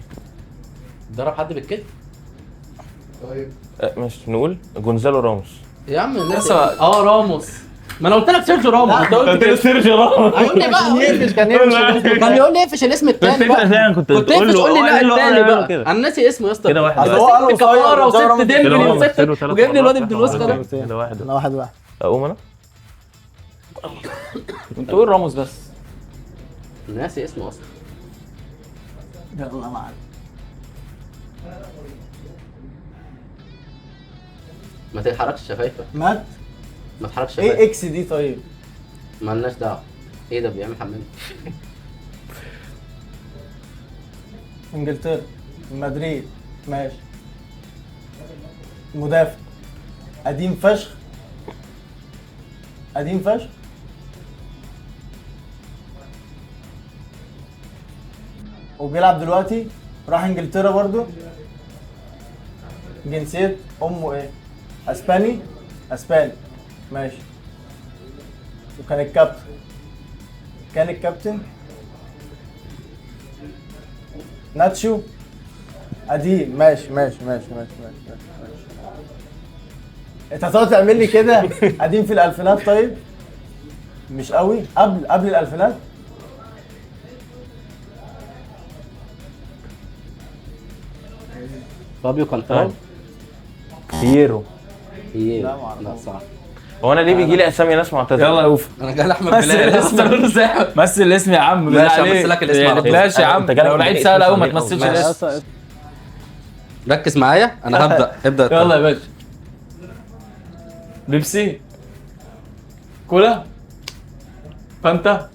ضرب حد بالكتف. طيب مش نقول جونزالو راموس. يا عم الناس لسه بقى. راموس. ما انا قلت لك سيرجيو راموس. انت قلت كده. سيرجيو راموس. هيقول لي بقى كان يمشي. كان يقول لي اقفش الاسم التاني بقى. فعلا كنت كنت تقول اقفش له قول لي لا قال له التاني أنا بقى. كده. انا ناسي اسمه يا اسطى. كده واحد أصل واحد. هو قال له سبت كفاره قصير، وسبت كده ديمبلي واحد. وسبت كده ثلاث وجايب لي الواد مرات. ابن الوسخه ده. كده واحد. انا واحد واحد. اقوم انا. كنت قول راموس بس. ناسي اسمه اصلا. يلا معاك. ما تتحركش شفايفك. مات. ما تتحركش ايه شفايفك. اكس دي طيب؟ مالناش دعوه. ايه ده بيعمل حمام؟ انجلترا مدريد. ماشي. مدافع قديم فشخ. قديم فشخ. وبيلعب دلوقتي. راح انجلترا برضو. جنسية امه ايه؟ اسباني. ماشي. وكان الكابتن. ناتشو. قديم. ماشي. انت هتقعد تعمل لي كده. قديم في الالفينات طيب؟ مش قوي. قبل الالفينات. فابيو كانترال. بييرو. ايه؟ لا، ما أعرفش. لا صح. هو انا ليه بيجي لي اسامي ناس معتزله؟ يلا يا اوف. انا جاي احمد بس بلال الاسم. اصلا اقول له ازاي. مثل الاسم يا عم. بالله ماشي، عليك. همثلك الاسم على طول. بلاش يا عم. أنت جالك لو لعيب اسم سهل قوي ما صغير أوي. تمثلش ماشي. الاسم. ركز معايا انا ابدا. يلا يا باشا. بيبسي. كولا. فانتا.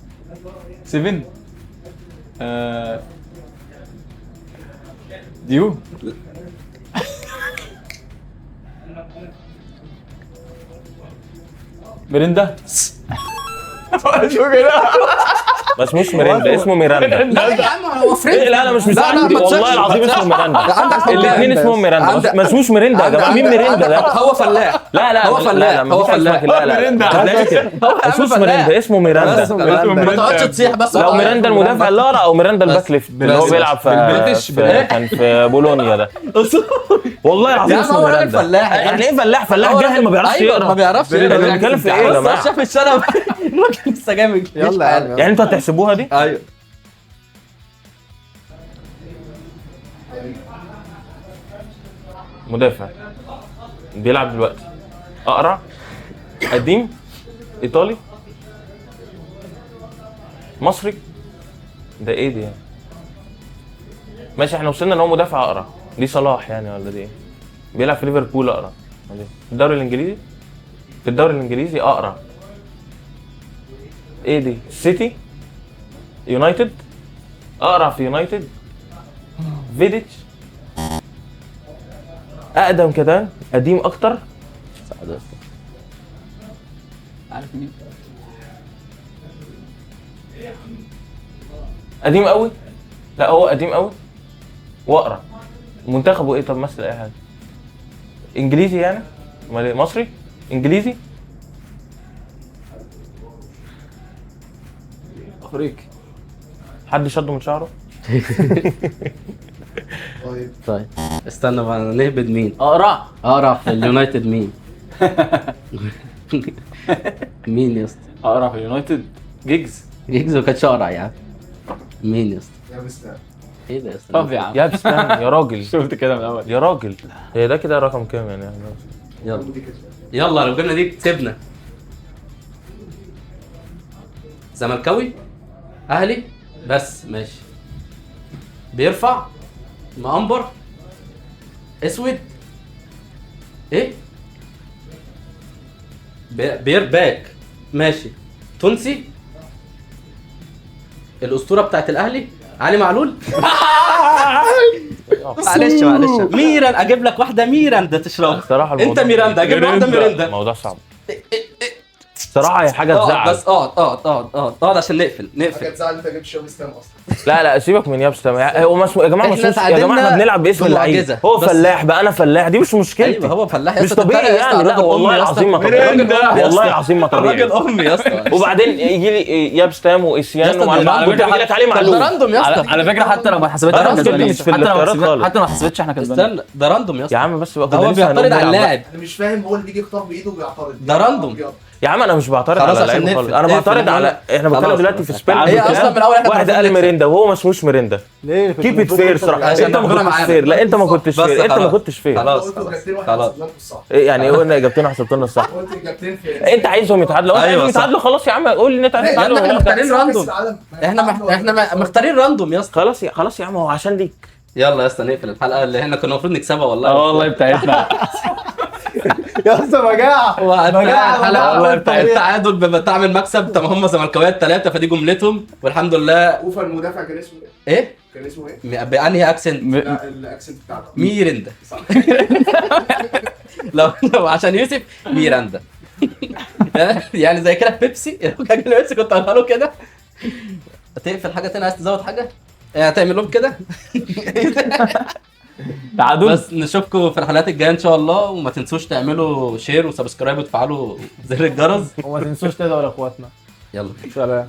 7. ديو. ميريندا. شو كده؟ بس مش ميريندا، اسمه ميراندا. لا يا عم هو فريد. إيه، لا انا مش لا، لا، مصدق ما والله تشوفش. العظيم اسمه ميراندا. عندك الاثنين اسمهم ميراندا. عندك- ما اسموش ميريندا يا جماعه. مين ميريندا ده؟ هو فلاح. لا هو فلاح. ما هو فيش حاجة فلاح. اسمها كده. لا ميريندا. ما اسموش ميريندا، اسمه ميراندا. ما تقعدش تصيح بس. لو ميراندا المدافع اللي ورا او ميراندا الباك ليفت اللي هو بس. بيلعب في بالبريتش. كان في بولونيا ده. والله العظيم يا عم اسمه هو راجل ميراندا. فلاح. يعني ايه فلاح؟ فلاح جاهل ما بيعرفش أيوة، يقرا. ما بيعرفش احنا بنتكلم في ايه يا جماعه؟ شاف الشنب. الراجل لسه جامد. يلا يا عم. يعني انتوا هتحسبوها دي؟ ايوه. مدافع بيلعب دلوقتي، اقرع، قديم، ايطالي، مصري. ده ايه دي يعني؟ ماشي احنا وصلنا ان هو مدافع اقرع. دي صلاح يعني ولا دي ايه؟ بيلعب في ليفربول اقرع. في الدوري الانجليزي؟ في الدوري الانجليزي اقرع. ايه دي؟ سيتي؟ يونايتد؟ اقرع في يونايتد؟ فيديتش؟ اقدم كده، قديم اكتر. عارف مين؟ قديم قوي. لا هو قديم قوي واقرا. منتخبه ايه؟ طب مثل اي حاجه. انجليزي يعني؟ امال إيه؟ مصري؟ انجليزي؟ افريقي. حد شده من شعره؟ طيب طيب استنى بقى نهبد مين؟ اقرع. اقرع في اليونايتد مين؟ مين يا اسطى؟ اقرع في اليونايتد. جيجز. جيجز ما كانش اقرع يا عم. مين يا اسطى؟ يا مستر ايه ده يا اسطى؟ طب يا عم يا بستان يا راجل شفت كده من الاول. يا راجل. هي ده كده رقم كام يعني؟ يلا يلا لو جبنا دي كسبنا. زملكاوي؟ اهلي؟ بس ماشي. بيرفع؟ مقنبر؟ اسود؟ ايه؟ باك ماشي. تونسي؟ الاسطوره بتاعت الاهلي علي معلول. معلش ميران، اجيب لك واحده ميراندا تشربها. الصراحه انت الموضوع ميراندا، اجيب لك واحده ميراندا. الموضوع صعب الصراحه، هي حاجه اقعد تزعل. بس اقعد عشان نقفل. حاجه تزعل انت جبت شويه اسلام اصلا. لا سيبك من يابس تمام. هو مسمو يا جماعه، احنا مسموش يا تعادلنا جماعه، احنا بنلعب باسم اللعيب. بمعجزة. هو بس- فلاح بقى، انا فلاح، دي مش مشكلتي. ايوه هو فلاح يا مش اسطى. طبيعي تتريق يا اسطى يعني. على لا والله الراجل العظيم ما أم يا طبيعي. اسطى. والله العظيم ما طبيعي. الراجل ام يا اسطى. وبعدين يجي لي يابس تام واسيان يا اسطى ومعلول، ده وانت بيجي لك علي ده معلول. راندوم يا اسطى. على فكره حتى لو ما حسبتش خلاص احنا كده كسبانين. مش في حتى لو ما الاختيارات حسبت- خالص. حتى لو ما حسبتش احنا كسبانين. استنى ده راندوم يا اسطى. يا عم بس بقى ده هو بيعترض على اللاعب. انا مش فاهم هو اللي بيجي يختار بايده وبيعترض. ده راندوم. يا عم انا مش بعترض خلاص على عشان اللعيبه نقفل. خالص، انا نقفل. بعترض على احنا بنتكلم خلاص دلوقتي خلاص. في سبين. هي أصلاً من الأول إحنا واحد المفروض قال نكسب. ميريندا وهو ما اسموش ميريندا. ليه؟ كنت كيب ات المفروض فير تكسب صراحه. عشان انت ما الكورة كنتش معانا. فير. لا انت ما كنتش بس فير. انت ما خلاص. كنتش فير. خلاص قلت اجابتين واحد خلاص. حسبناكم الصح. إيه يعني قلنا اجابتين حسبت لنا الصح. قلت اجابتين في انت عايزهم يتعادلوا؟ أيوة ايوه صح. يتعادلوا خلاص يا عم. قول لي ان انت عايز يا ابني تتعادلوا. احنا مختارين راندوم. احنا احنا مختارين راندوم يا اسطى. خلاص يا عم، هو عشان ليك. يلا يا اسطى نقفل الحلقه اللي احنا كنا المفروض نكسبها والله. اه والله بتاعتنا. يا اسطى مجاعة. الحلقه والله التعادل بمطعم المكسب. طب هم زملكاويات 3 فدي جملتهم والحمد لله. اوفا المدافع كان اسمه ايه؟ ايه؟ كان اسمه ايه؟ بانهي اكسنت؟ لا الاكسنت بتاعته ميرندا. صح. لو عشان يوسف ميراندا. يعني زي كده بيبسي. لو كان بيبسي كنت هقولها له كده. هتقفل حاجه تاني؟ عايز تزود حاجه؟ هتعمل لهم كده؟ تعادل. بس نشوفكم في الحلقات الجايه ان شاء الله. وما تنسوش تعملوا شير وسبسكرايب وتفعلوا زر الجرس. وما تنسوش تدعوا لاخواتنا. يلا. سلام.